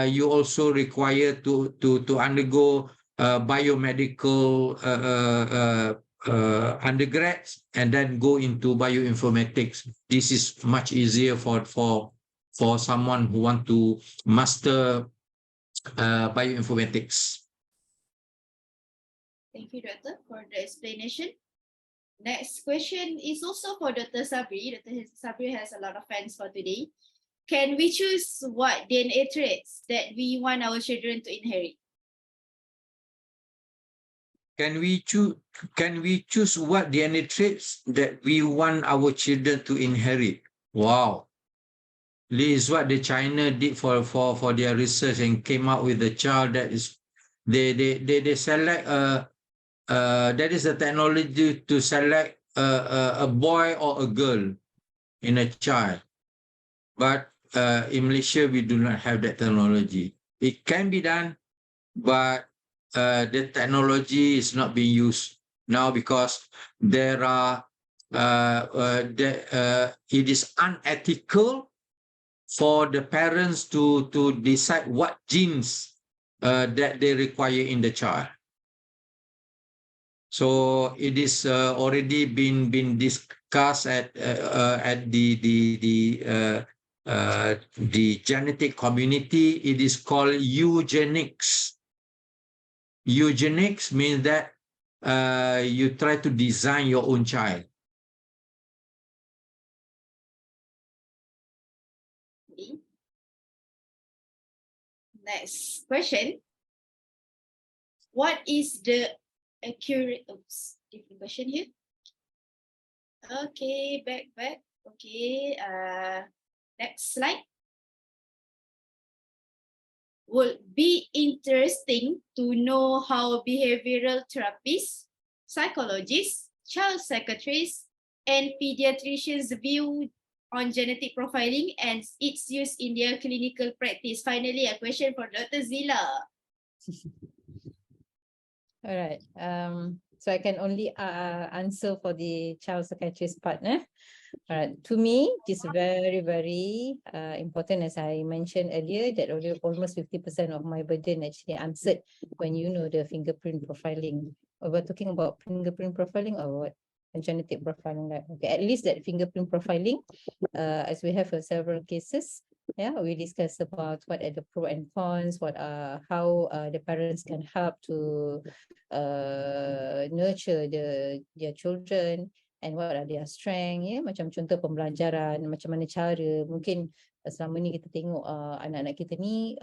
you also require to undergo biomedical undergrads and then go into bioinformatics. This is much easier for someone who want to master bioinformatics. Thank you, Doctor, for the explanation. Next question is also for Dr. Sabri. Dr. Sabri has a lot of fans for today. Can we choose what DNA traits that we want our children to inherit? Can we choose what DNA traits that we want our children to inherit? Wow. This is what the China did for their research and came out with a child that is They select that is a technology to select a boy or a girl in a child. But in Malaysia, we do not have that technology. It can be done, but the technology is not being used now because there are it is unethical for the parents to decide what genes that they require in the child. So it is already been discussed at the genetic community. It is called eugenics. Eugenics means that you try to design your own child. Next question. What is the accurate, oops, different question here. Okay, back. Okay, next slide. Would be interesting to know how behavioral therapists, psychologists, child psychiatrists, and pediatricians view on genetic profiling and its use in their clinical practice. Finally, a question for Dr. Zila. All right. So I can only answer for the child psychiatrist partner. All right. To me, it is very, very important, as I mentioned earlier, that almost 50% of my burden actually answered when you know the fingerprint profiling. We're talking about fingerprint profiling or what? Genetic profiling, right? Okay, at least that fingerprint profiling, as we have several cases. Yeah, we discussed about what are the pros and cons, what are how the parents can help to nurture their children, and what are their strengths. Ya, macam contoh pembelajaran, macam mana cara mungkin selama ni kita tengok anak-anak kita ni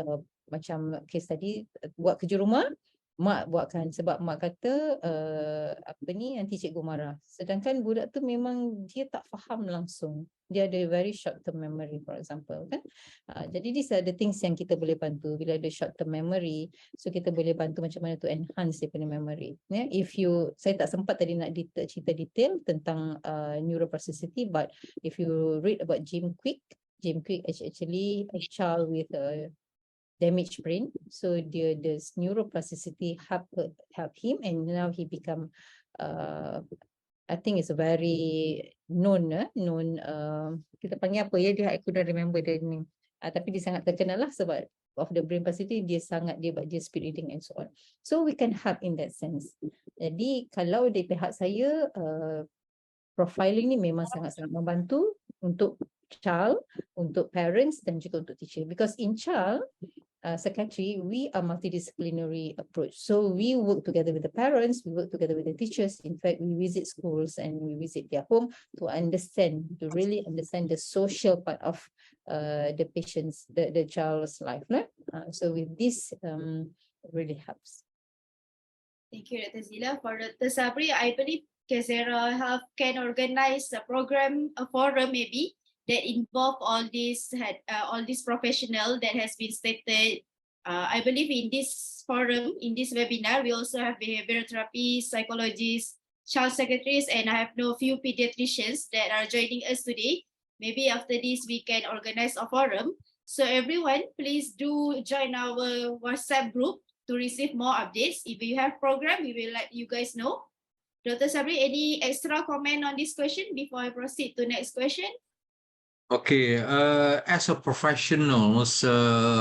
macam case tadi buat kerja rumah, mak buatkan sebab mak kata apa ni nanti cikgu marah. Sedangkan budak tu memang dia tak faham langsung. Dia ada very short term memory, for example, kan. Jadi these are the things yang kita boleh bantu bila ada short term memory. So kita boleh bantu macam mana to enhance dia punya memory. Yeah? Saya tak sempat tadi nak cerita detail tentang neuroplasticity, but if you read about Jim Quick is actually a child with a damaged brain. So the neuroplasticity help him, and now he become I think it's a very known kita panggil apa ya, dia I couldn't remember the name. Tapi dia sangat terkenal lah sebab of the brain plasticity, dia speed reading and so on. So we can help in that sense. Jadi kalau di pihak saya profiling ni memang sangat-sangat membantu untuk child, untuk parents dan juga untuk teacher, because in child psychiatry, we are multidisciplinary approach. So we work together with the parents, we work together with the teachers. In fact, we visit schools and we visit their home to really understand the social part of the patient's, the child's life. No? So with this, it really helps. Thank you, Dr. Zila. For Dr. Sabri, I believe CareXera can organize a program, a forum maybe, that involve all these professional that has been stated. I believe in this forum, in this webinar, we also have behavioral therapists, psychologists, child psychiatrists, and I have a few pediatricians that are joining us today. Maybe after this, we can organize a forum. So everyone, please do join our WhatsApp group to receive more updates. If you have program, we will let you guys know. Dr. Sabri, any extra comment on this question before I proceed to next question? Okay, as a professional,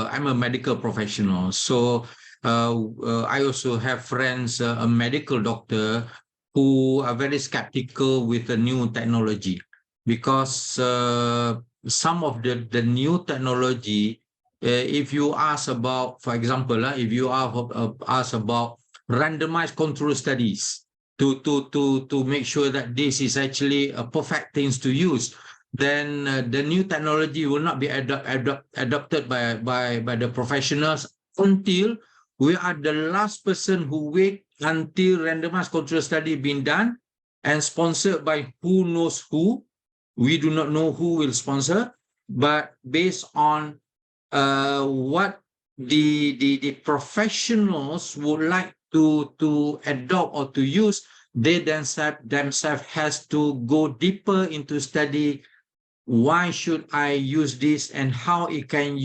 I'm a medical professional. So I also have friends, a medical doctor, who are very skeptical with the new technology, because some of the new technology, if you ask about, for example, if you ask about randomized control studies to make sure that this is actually a perfect things to use, then the new technology will not be adopted by the professionals until we are the last person who wait until randomized control study being done and sponsored by who knows who. We do not know who will sponsor, but based on what the professionals would like to adopt or to use, they themselves has to go deeper into study. Why should I use this and how it can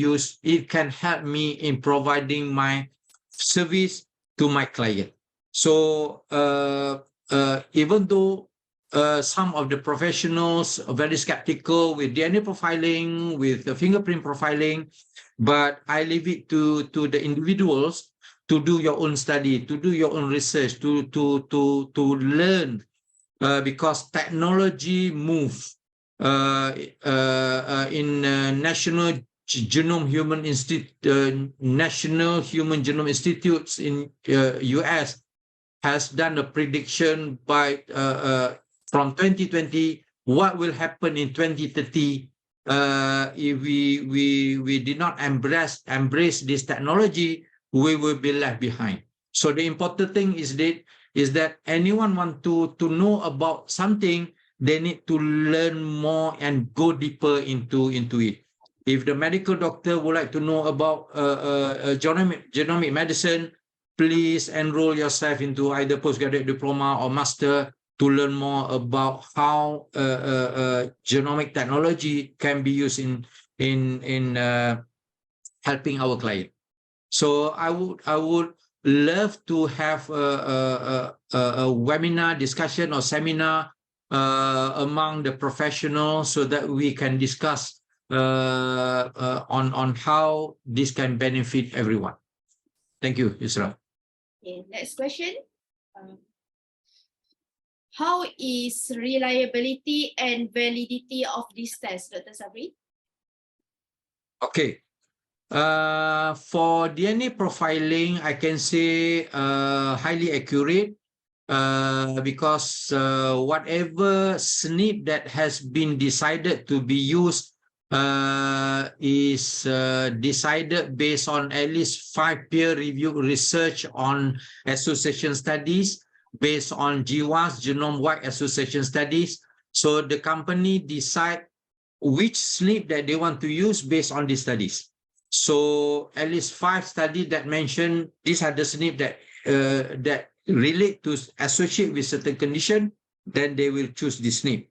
help me in providing my service to my client. So even though some of the professionals are very skeptical with DNA profiling, with the fingerprint profiling, but I leave it to the individuals to do your own study, to do your own research, to learn, because technology moves. In National Human Genome Institutes in US has done a prediction by from 2020 what will happen in 2030 if we did not embrace this technology. We will be left behind. So the important thing is that anyone want to know about something, they need to learn more and go deeper into it. If the medical doctor would like to know about genomic medicine, please enroll yourself into either postgraduate diploma or master to learn more about how genomic technology can be used in helping our client. So I would love to have a webinar discussion or seminar among the professionals so that we can discuss on how this can benefit everyone. Thank you, Yusra. Okay, next question. How is reliability and validity of this test, Dr. Sabri? Okay. For DNA profiling, I can say highly accurate because whatever SNP that has been decided to be used is decided based on at least 5 peer-reviewed research on association studies based on GWAS, genome-wide association studies. So the company decide which SNP that they want to use based on these studies. So at least 5 studies that mention these are the SNP that relate to associate with certain condition, then they will choose this SNP.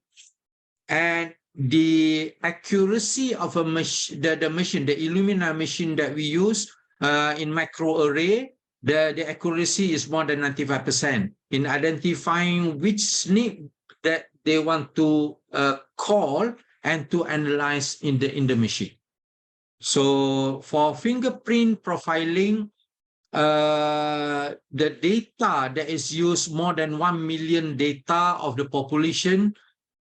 And the accuracy of a machine, the machine, the Illumina machine that we use in microarray, the accuracy is more than 95% in identifying which SNP that they want to call and to analyze in the machine. So for fingerprint profiling, the data that is used, more than 1 million data of the population,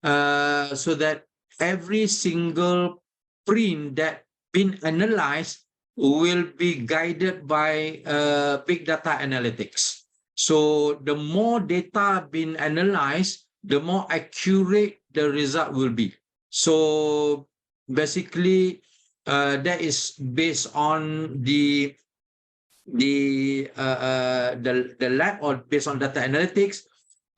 so that every single print that been analyzed will be guided by big data analytics. So the more data been analyzed, the more accurate the result will be. So basically, that is based on the lab or based on data analytics.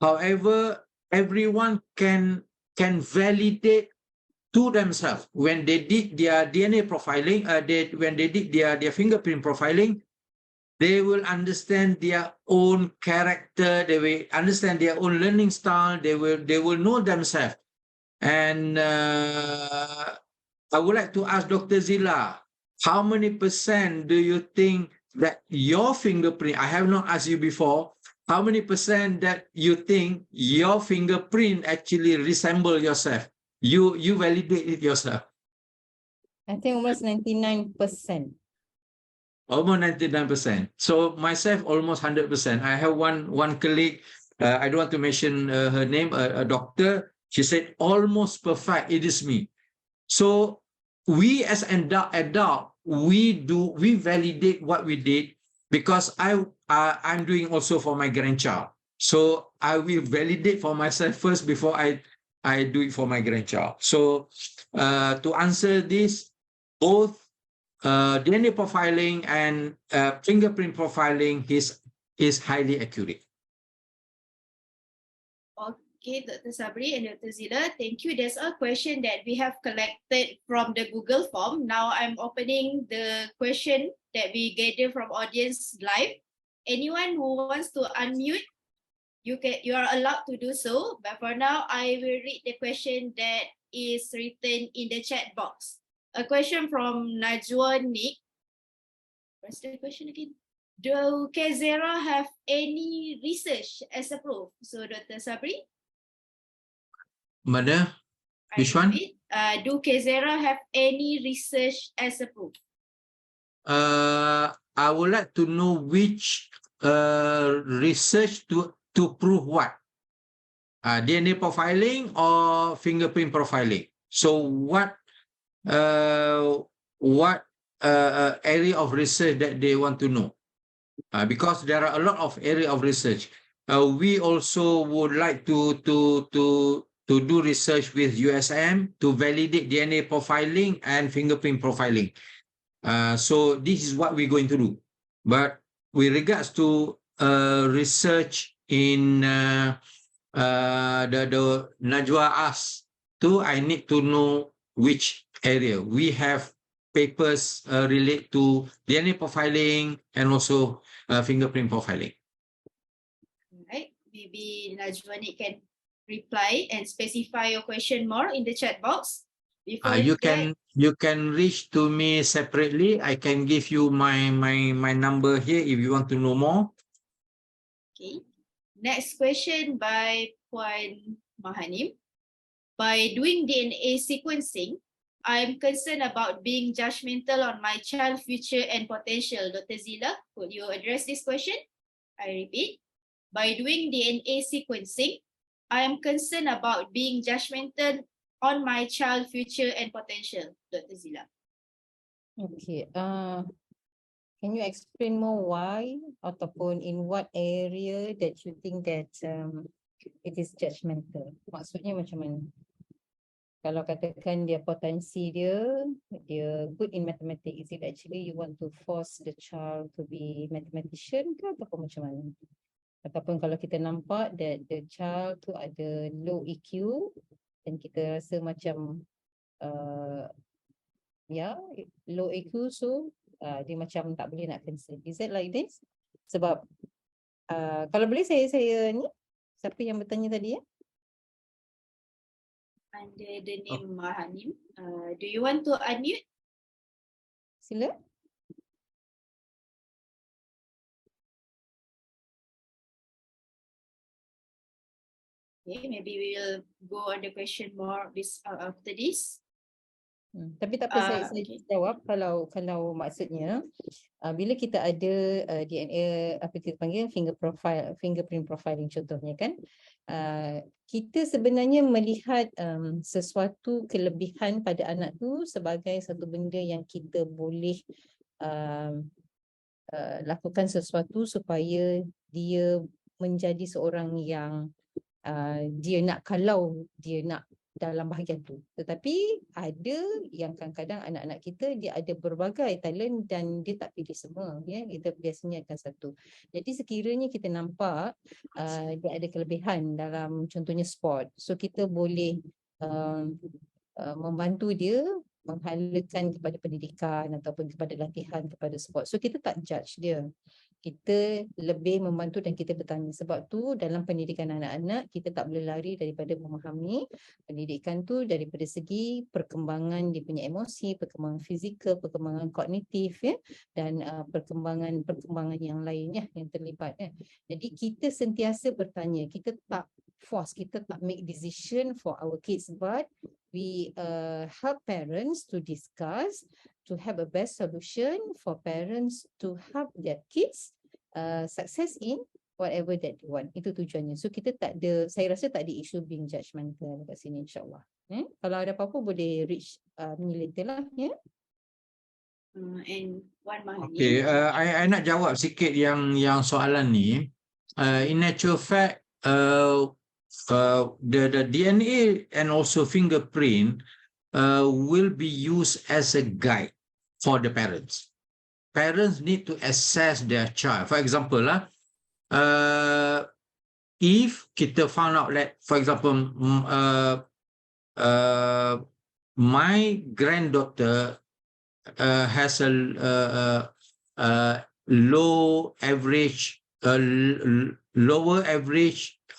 However, everyone can validate to themselves when they did their DNA profiling. When they did their fingerprint profiling, they will understand their own character. They will understand their own learning style. They will know themselves. And I would like to ask Dr. Zila, how many % do you think that your fingerprint, I have not asked you before, how many % that you think your fingerprint actually resemble yourself? You validate it yourself. I think almost 99%. Almost 99%. So myself, almost 100%. I have one colleague, I don't want to mention her name, a doctor. She said, almost perfect, it is me. So we as an adult, we validate what we did, because I'm doing also for my grandchild. So I will validate for myself first before I do it for my grandchild. So to answer this, both DNA profiling and fingerprint profiling is highly accurate. Okay, Dr. Sabri and Dr. Zila, thank you. There's a question that we have collected from the Google form. Now I'm opening the question that we gather from audience live. Anyone who wants to unmute, you are allowed to do so. But for now, I will read the question that is written in the chat box. A question from Najwa Nick. What's the question again? Do CareXera have any research as a proof? So Dr. Sabri? Mana? Which one? Do CareXera have any research as a proof? I would like to know which research to prove what? DNA profiling or fingerprint profiling? So what area of research that they want to know? Because there are a lot of area of research. We also would like to do research with USM to validate DNA profiling and fingerprint profiling. So this is what we're going to do. But with regards to research in the Najwa asked to, I need to know which area. We have papers relate to DNA profiling and also fingerprint profiling. Right. Maybe Najwa can reply and specify your question more in the chat box. Before You that, can reach to me separately. I can give you my number here if you want to know more. okay. Next question by Puan Mahanim. By doing DNA sequencing, I'm concerned about being judgmental on my child's future and potential. Dr. Zila, could you address this question? I repeat. By doing DNA sequencing, I am concerned about being judgmental on my child's future and potential. Dr. Zila. Okay. Can you explain more why ataupun in what area that you think that it is judgmental? Maksudnya macam mana? Kalau katakan dia potensi dia good in mathematics, is it actually you want to force the child to be mathematician ke ataupun macam mana? Ataupun kalau kita nampak that the child tu ada low EQ dan kita rasa macam low EQ, so dia macam tak boleh nak concern. Is it like this? Sebab kalau boleh saya ni, siapa yang bertanya tadi ya? Under the name Mahanim. Do you want to unmute? Sila. Okay, maybe we will go on the question more after this. Tapi tak apa, saya jawab kalau maksudnya bila kita ada DNA apa kita panggil fingerprint profiling contohnya kan, kita sebenarnya melihat sesuatu kelebihan pada anak tu sebagai satu benda yang kita boleh lakukan sesuatu supaya dia menjadi seorang yang kalau dia nak dalam bahagian tu. Tetapi ada yang kadang-kadang anak-anak kita dia ada berbagai talent dan dia tak pilih semua, ya. Kita biasanya akan satu. Jadi sekiranya kita nampak dia ada kelebihan dalam contohnya sport, so kita boleh membantu dia menghalakan kepada pendidikan ataupun kepada latihan kepada sport. So kita tak judge dia. Kita lebih membantu dan kita bertanya. Sebab tu dalam pendidikan anak-anak kita tak boleh lari daripada memahami pendidikan tu daripada segi perkembangan dia punya emosi, perkembangan fizikal, perkembangan kognitif ya, dan perkembangan yang lainnya yang terlibat ya. Jadi kita sentiasa bertanya, kita tak force, kita tak make decision for our kids, but we help parents to discuss to have a best solution for parents to help their kids success in whatever that they want. Itu tujuannya. So kita tak ada, saya rasa tak ada isu being judgmental kat sini insyaAllah. Kalau ada apa-apa boleh reach menyelita lah. And one Mahani. Okay, I nak jawab sikit yang soalan ni. In actual fact, the DNA and also fingerprint will be used as a guide for the parents. Parents need to assess their child. For example, if kita found out that, for example, my granddaughter has a lower average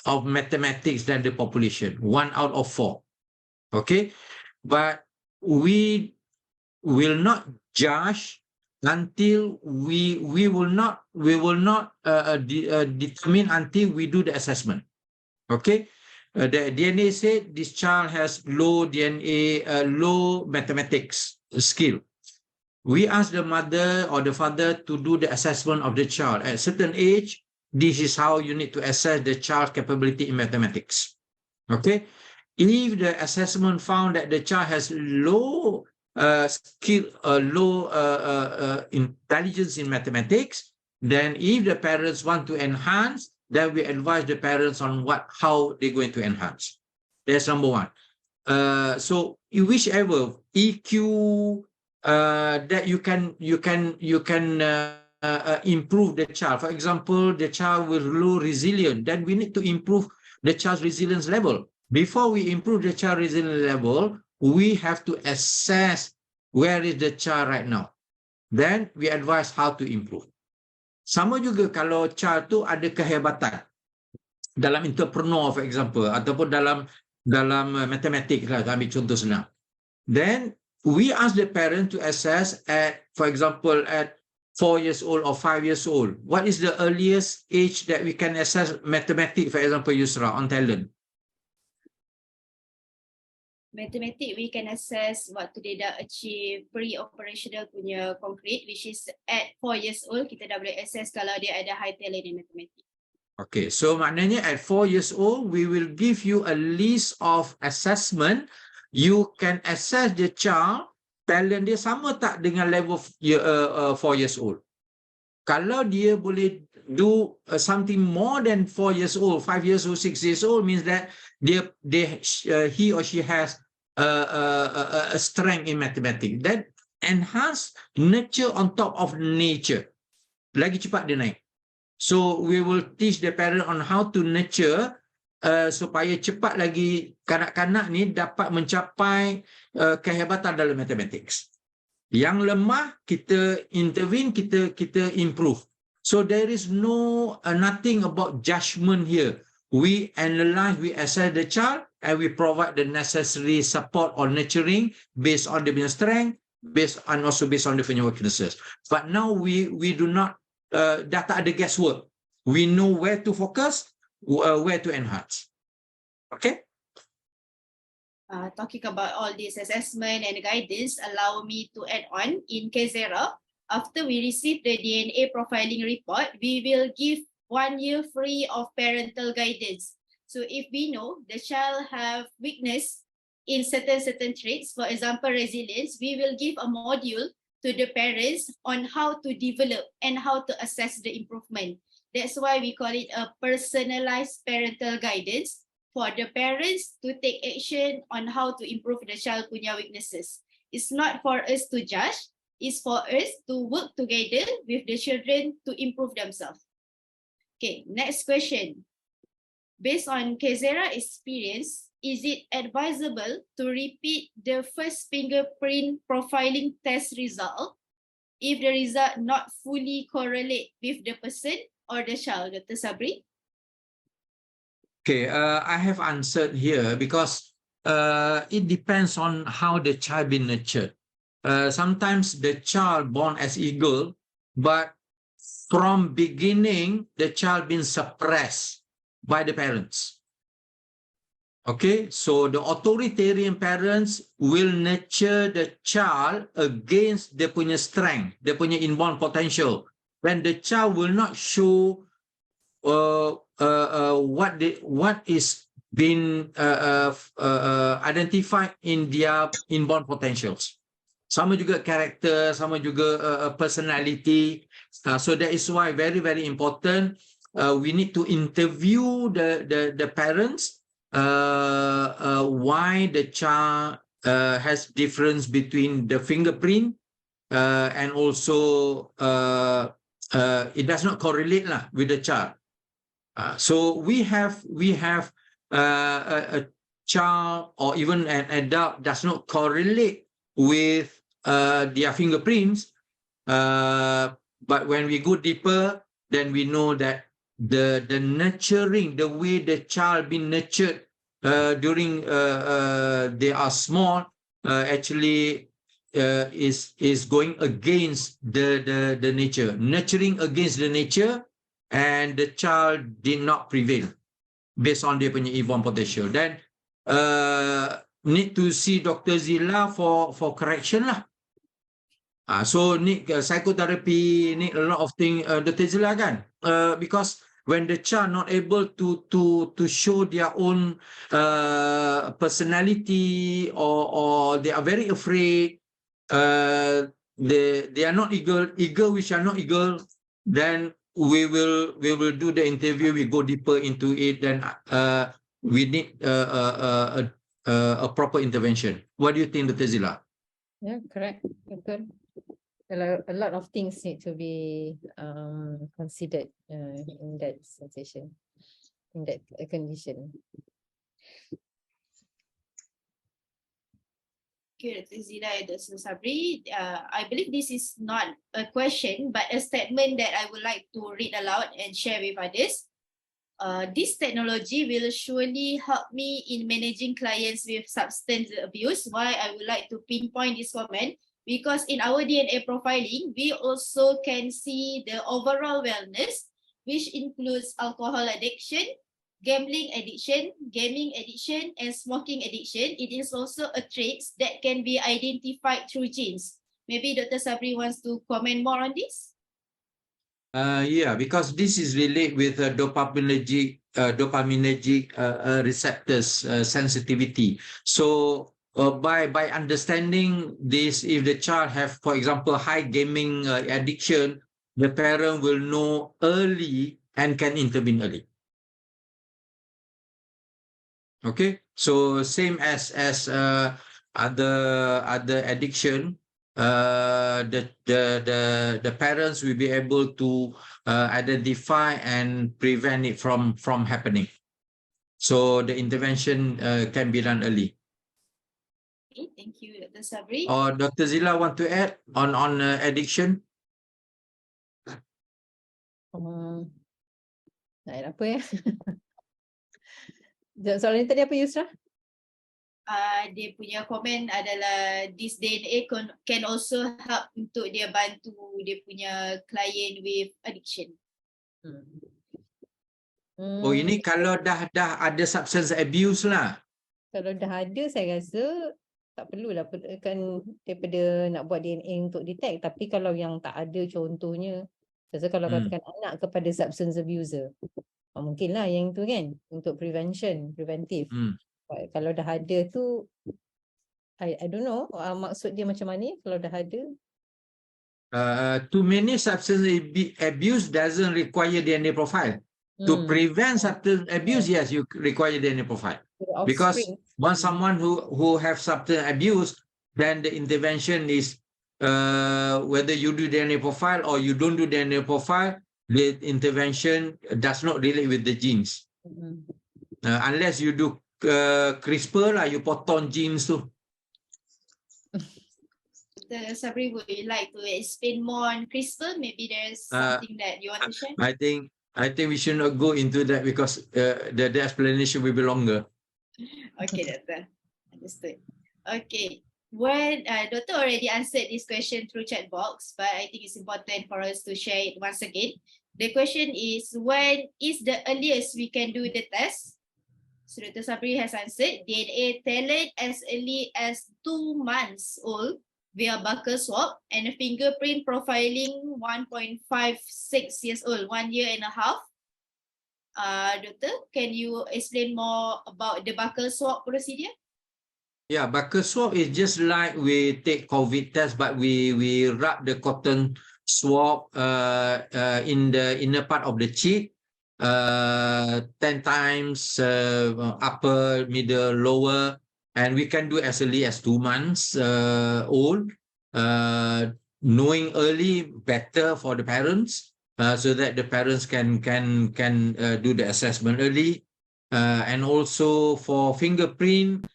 of mathematics than the population, 1 out of 4. Okay, but we will not judge until we will not determine until we do the assessment. Okay, the DNA said this child has low DNA, low mathematics skill. We ask the mother or the father to do the assessment of the child. At a certain age, this is how you need to assess the child's capability in mathematics. Okay, if the assessment found that the child has low skill, low intelligence in mathematics, then if the parents want to enhance, then we advise the parents on how they're going to enhance. That's number one. So whichever EQ that you can improve the child. For example, the child with low resilience, then we need to improve the child's resilience level. Before we improve the child resilience level, we have to assess where is the child right now. Then we advise how to improve. Sama juga kalau child tu ada kehebatan dalam entrepreneur, for example, ataupun dalam matematik lah, ambil contoh senang. Then we ask the parent to assess at, for example, at 4 years old or 5 years old. What is the earliest age that we can assess mathematics, for example, Yusra, on talent? Mathematics, we can assess waktu dia dah achieve pre-operational punya concrete, which is at 4 years old, kita dah boleh assess kalau dia ada high talent in mathematics. Okay, so maknanya at 4 years old, we will give you a list of assessment. You can assess the child, talent dia sama tak dengan level 4 years old. Kalau dia boleh do something more than 4 years old, 5 years old, 6 years old, means that he or she has a strength in mathematics. That enhance nurture on top of nature. Lagi cepat dia naik. So we will teach the parent on how to nurture supaya cepat lagi kanak-kanak ni dapat mencapai kehebatan dalam mathematics. Yang lemah kita intervene, kita improve. So there is nothing about judgment here. We analyze, we assess the child, and we provide the necessary support or nurturing based on the strength, based on the weaknesses. But now we do not, dah tak ada guesswork. We know where to focus, where to enhance. Okay? Talking about all this assessment and guidance, allow me to add on, in CareXera, after we receive the DNA profiling report, we will give 1 year free of parental guidance. So if we know the child have weakness in certain traits, for example, resilience, we will give a module to the parents on how to develop and how to assess the improvement. That's why we call it a personalized parental guidance for the parents to take action on how to improve the child punya weaknesses. It's not for us to judge, it's for us to work together with the children to improve themselves. Okay, next question. Based on CareXera experience, is it advisable to repeat the first fingerprint profiling test result if the result not fully correlate with the person or the child, Dr. Sabri? Okay, I have answered here because it depends on how the child been nurtured. Sometimes the child born as eagle, but from beginning, the child been suppressed by the parents. Okay, so the authoritarian parents will nurture the child against their punya strength, their punya inborn potential. When the child will not show what is been identified in their inborn potentials. Sama juga character, sama juga personality. So that is why very, very important. We need to interview the parents why the child has difference between the fingerprint and also it does not correlate lah with the child. So we have a child or even an adult does not correlate with their fingerprints, but when we go deeper, then we know that the nurturing, the way the child been nurtured during they are small, actually is going against the nature, nurturing against the nature, and the child did not prevail based on their punya inborn potential. Then need to see Dr. Zila for correction lah. So need psychotherapy, need a lot of things, Dr. Zila kan, because when the child not able to show their own personality, or they are very afraid, they are not eager which are not eager, then we will do the interview, we go deeper into it, then we need a proper intervention. What do you think, Dr. Zila? Yeah, correct. Good. A lot of things need to be considered in that sensation, in that condition. Okay, Dr. Zila and Dr. Sabri, I believe this is not a question, but a statement that I would like to read aloud and share with others. This technology will surely help me in managing clients with substance abuse. Why I would like to pinpoint this comment? Because in our DNA profiling, we also can see the overall wellness, which includes alcohol addiction, gambling addiction, gaming addiction, and smoking addiction. It is also a trait that can be identified through genes. Maybe Dr. Sabri wants to comment more on this? Yeah, because this is related with dopaminergic receptors sensitivity. So by understanding this, if the child have, for example, high gaming addiction, the parent will know early and can intervene early. Okay, so same as other addiction, the parents will be able to identify and prevent it from happening. So the intervention can be done early. Okay, thank you, Dr. Sabri. Or Dr. Zila want to add on addiction? Apa ya? Soalan tadi apa, Yusra? Dia punya komen adalah this DNA can also help untuk dia bantu dia punya client with addiction. Oh, ini kalau dah ada substance abuse lah. Kalau dah ada, saya rasa tak perlulah kan daripada nak buat DNA untuk detect. Tapi kalau yang tak ada, contohnya, saya rasa kalau katakan anak kepada substance abuser, mungkinlah yang tu kan, untuk preventive. Kalau dah ada tu, I don't know maksud dia macam mana kalau dah ada. Too many substance abuse doesn't require DNA profile. To prevent substance abuse, yes, you require DNA profile. Because once someone who have substance abuse, then the intervention is whether you do DNA profile or you don't do DNA profile, the intervention does not relate with the genes. Unless you do CRISPR lah, you potong genes tu. Dr. Sabri, would you like to explain more on CRISPR? Maybe there's something that you want to share? I think we should not go into that because the explanation will be longer. Okay, Doctor. Understood. Okay. When Doctor already answered this question through chat box, but I think it's important for us to share it once again. The question is, when is the earliest we can do the test? So Dr. Sabri has answered, DNA talent as early as 2 months old via buccal swab, and a fingerprint profiling 1.56 years old, 1 year and a half. Doctor, can you explain more about the buccal swab procedure? Yeah, buccal swab is just like we take COVID test, but we wrap the cotton swab in the inner part of the cheek, 10 times upper, middle, lower, and we can do as early as 2 months old. Knowing early better for the parents, so that the parents can do the assessment early. And also for fingerprint,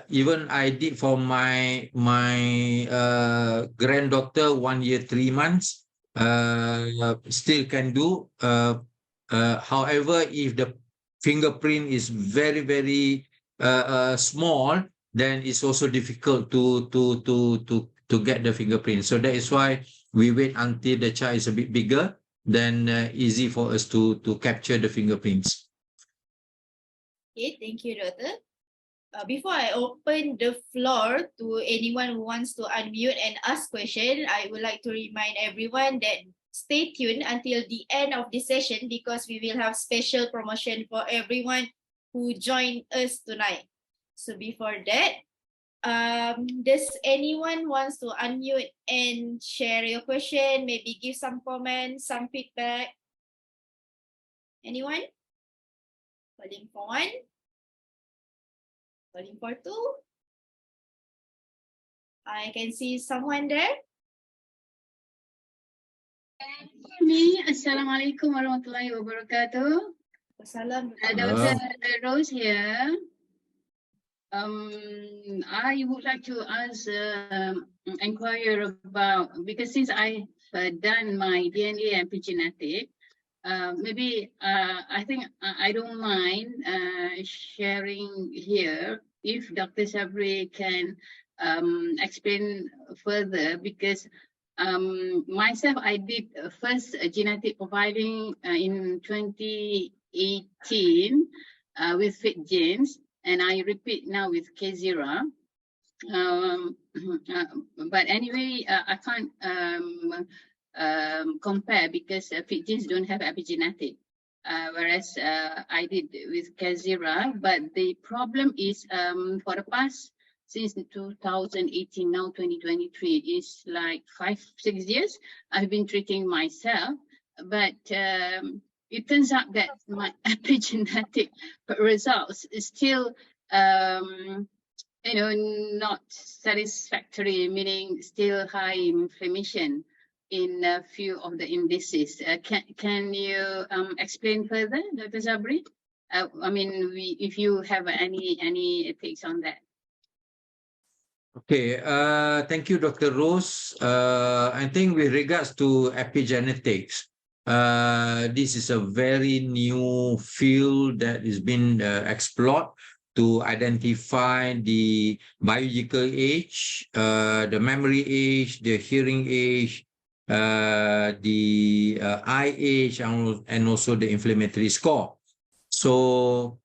even I did for my granddaughter 1 year 3 months, still can do. However, if the fingerprint is very small, then it's also difficult to get the fingerprint. So that is why we wait until the child is a bit bigger, then easy for us to capture the fingerprints. Okay, thank you, Doctor. Before I open the floor to anyone who wants to unmute and ask question, I would like to remind everyone that stay tuned until the end of this session because we will have special promotion for everyone who joined us tonight. So before that, does anyone wants to unmute and share your question, maybe give some comments, some feedback? Anyone? Calling for one. Calling for two. I can see someone there. Me, Assalamualaikum warahmatullahi wabarakatuh. Wassalam. Dr. Rose here. I would like to ask, inquire about, because since I've done my DNA and epigenetic, maybe I think I don't mind sharing here if Dr. Sabri can explain further, because myself, I did first genetic profiling in 2018 with Fit Genes, and I repeat now with CareXera. But anyway, I can't compare because Fit Genes don't have epigenetic, whereas I did with CareXera. But the problem is for the past, since 2018, now 2023, is like 5-6 years, I've been treating myself, but it turns out that my epigenetic results is still, not satisfactory, meaning still high inflammation in a few of the indices. Can you explain further, Dr. Sabri? I mean, if you have any takes on that. Okay, thank you, Dr. Rose. I think with regards to epigenetics, this is a very new field that is being explored to identify the biological age, the memory age, the hearing age, the eye age, and also the inflammatory score. So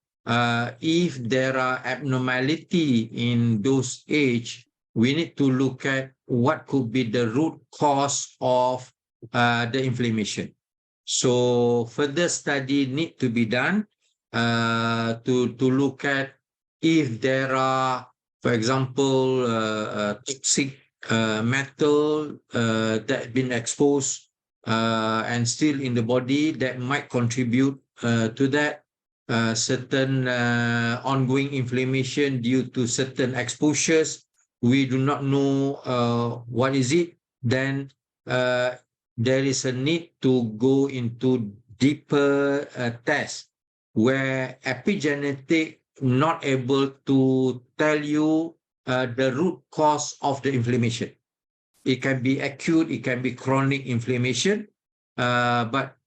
if there are abnormality in those age, we need to look at what could be the root cause of the inflammation. So further study need to be done to look at if there are, for example, toxic metal that been exposed and still in the body that might contribute to that. Certain ongoing inflammation due to certain exposures, we do not know what is it, then there is a need to go into deeper tests where epigenetic not able to tell you the root cause of the inflammation. It can be acute, it can be chronic inflammation, but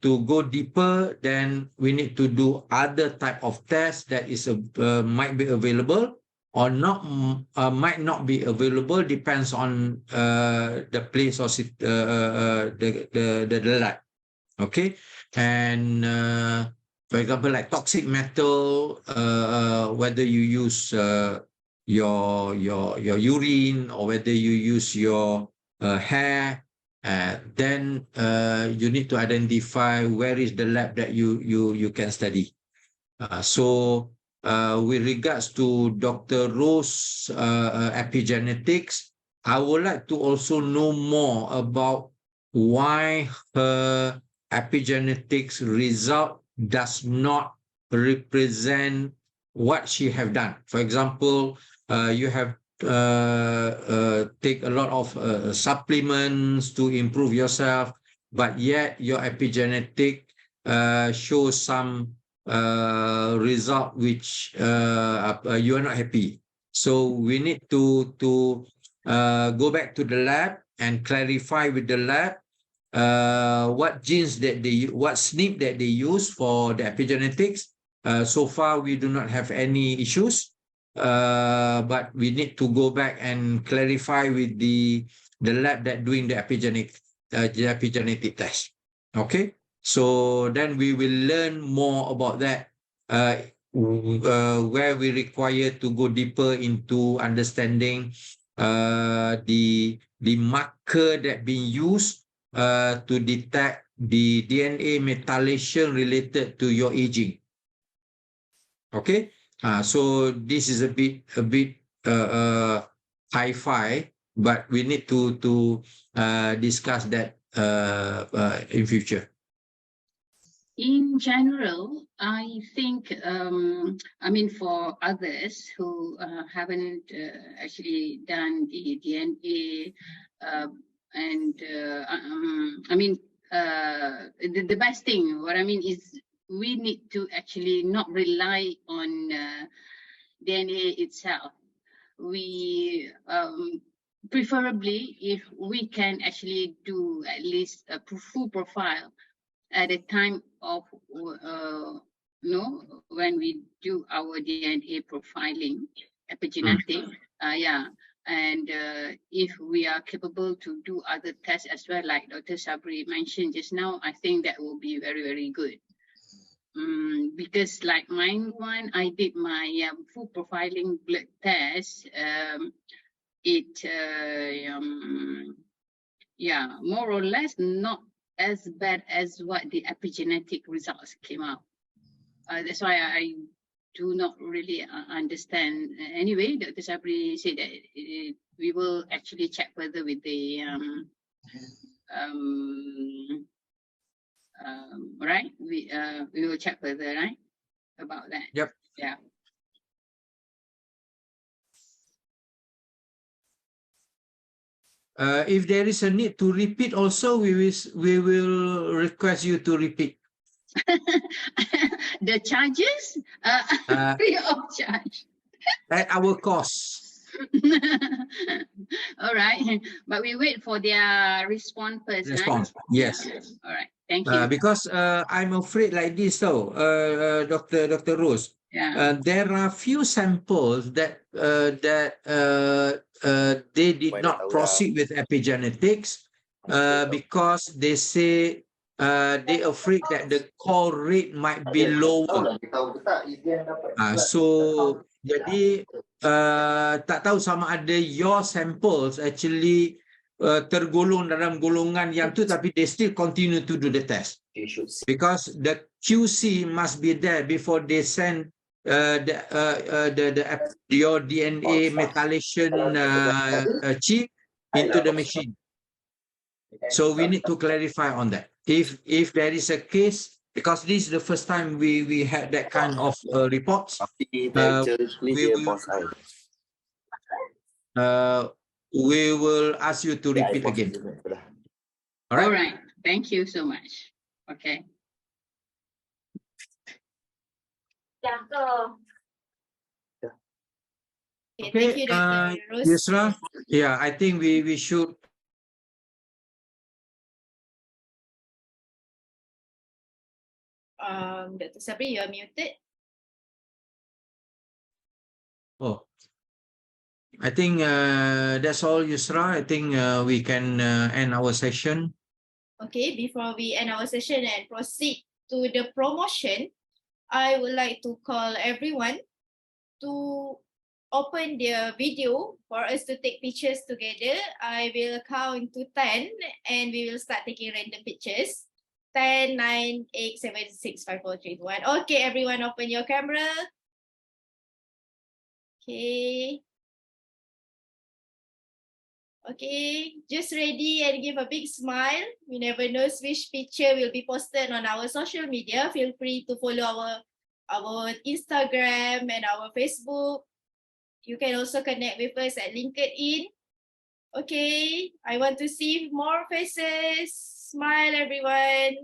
to go deeper, then we need to do other type of tests that is might be available or not, might not be available, depends on the place or the lab. Okay, and for example, like toxic metal, whether you use your urine or whether you use your hair. Then you need to identify where is the lab that you can study. So with regards to Dr. Rose epigenetics, I would like to also know more about why her epigenetics result does not represent what she have done. For example, you have take a lot of supplements to improve yourself, but yet your epigenetic shows some result which you are not happy. So we need to go back to the lab and clarify with the lab what genes that what SNP that they use for the epigenetics. So far, we do not have any issues, but we need to go back and clarify with the lab that doing the epigenetic test. Okay, so then we will learn more about that, where we require to go deeper into understanding the marker that being used to detect the DNA methylation related to your aging. Okay, so this is a bit hi-fi, but we need to discuss that in future. In general, I think, I mean, for others who haven't actually done the DNA, I mean, the best thing, what I mean is we need to actually not rely on DNA itself. We preferably, if we can actually do at least a full profile at the time of when we do our DNA profiling, epigenetic, and if we are capable to do other tests as well, like Dr. Sabri mentioned just now, I think that will be very, very good. Because like mine one, I did my full profiling blood test. More or less not as bad as what the epigenetic results came out. That's why I do not really understand. Anyway, Dr. Sabri said that we will actually check further with the right? We will check further, right? About that. Yep. Yeah. If there is a need to repeat also, we will request you to repeat. The charges? Free of charge. At our cost. All right. But we wait for their response first, Response, right? yes. All right. Thank you. Because I'm afraid like this though, Dr. Rose. Yeah. There are few samples that they did not proceed with epigenetics because they say they afraid that the call rate might be lower. So jadi tak tahu sama ada your samples actually tergolong dalam golongan yang tu, tapi they still continue to do the test because the QC must be there before they send your DNA methylation chip into the machine. So we need to clarify on that. If there is a case, because this is the first time we had that kind of reports, we will ask you to repeat again. All right. All right. Thank you so much. Okay. Okay, thank you, Dr. Rose. Yusra, yeah, I think we should. Dr. Sabri, you are muted. Oh, I think that's all, Yusra. I think we can end our session. Okay, before we end our session and proceed to the promotion, I would like to call everyone to open their video for us to take pictures together. I will count to 10 and we will start taking random pictures. 10, 9, 8, 7, 6, 5, 4, 3, 2, 1. Okay, everyone open your camera. Okay. Okay, just ready and give a big smile. We never know which picture will be posted on our social media. Feel free to follow our Instagram and our Facebook. You can also connect with us at LinkedIn. Okay, I want to see more faces. Smile, everyone.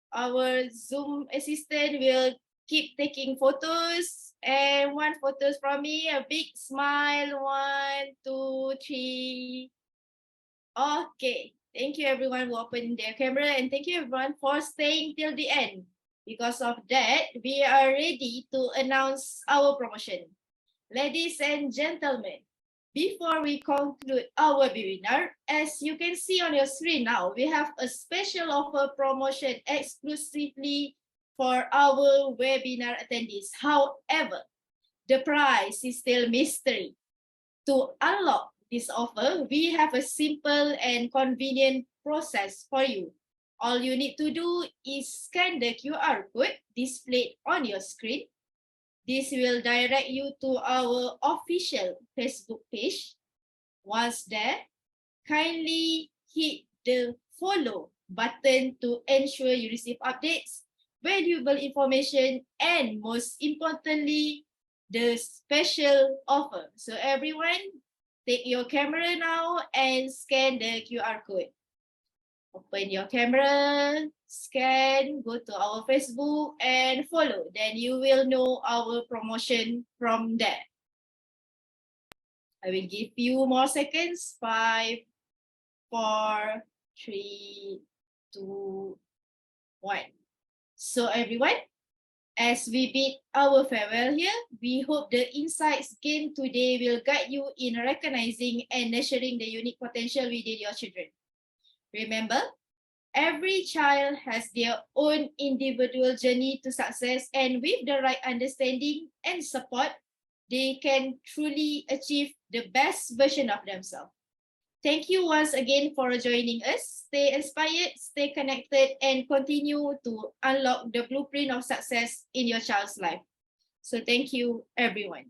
Our Zoom assistant will keep taking photos. And one photos from me, a big smile. 1, 2, 3. Okay. Thank you everyone who opened their camera, and thank you everyone for staying till the end. Because of that, we are ready to announce our promotion. Ladies and gentlemen, before we conclude our webinar, as you can see on your screen now, we have a special offer promotion exclusively for our webinar attendees. However, the price is still mystery. To unlock this offer, we have a simple and convenient process for you. All you need to do is scan the QR code displayed on your screen. This will direct you to our official Facebook page. Once there, kindly hit the follow button to ensure you receive updates, valuable information, and most importantly, the special offer. So everyone, take your camera now and scan the QR code. Open your camera, scan, go to our Facebook and follow. Then you will know our promotion from there. I will give you more seconds. 5, 4, 3, 2, 1. So everyone, as we bid our farewell here, we hope the insights gained today will guide you in recognizing and nurturing the unique potential within your children. Remember, every child has their own individual journey to success, and with the right understanding and support, they can truly achieve the best version of themselves. Thank you once again for joining us. Stay inspired, stay connected, and continue to unlock the blueprint of success in your child's life. So thank you, everyone.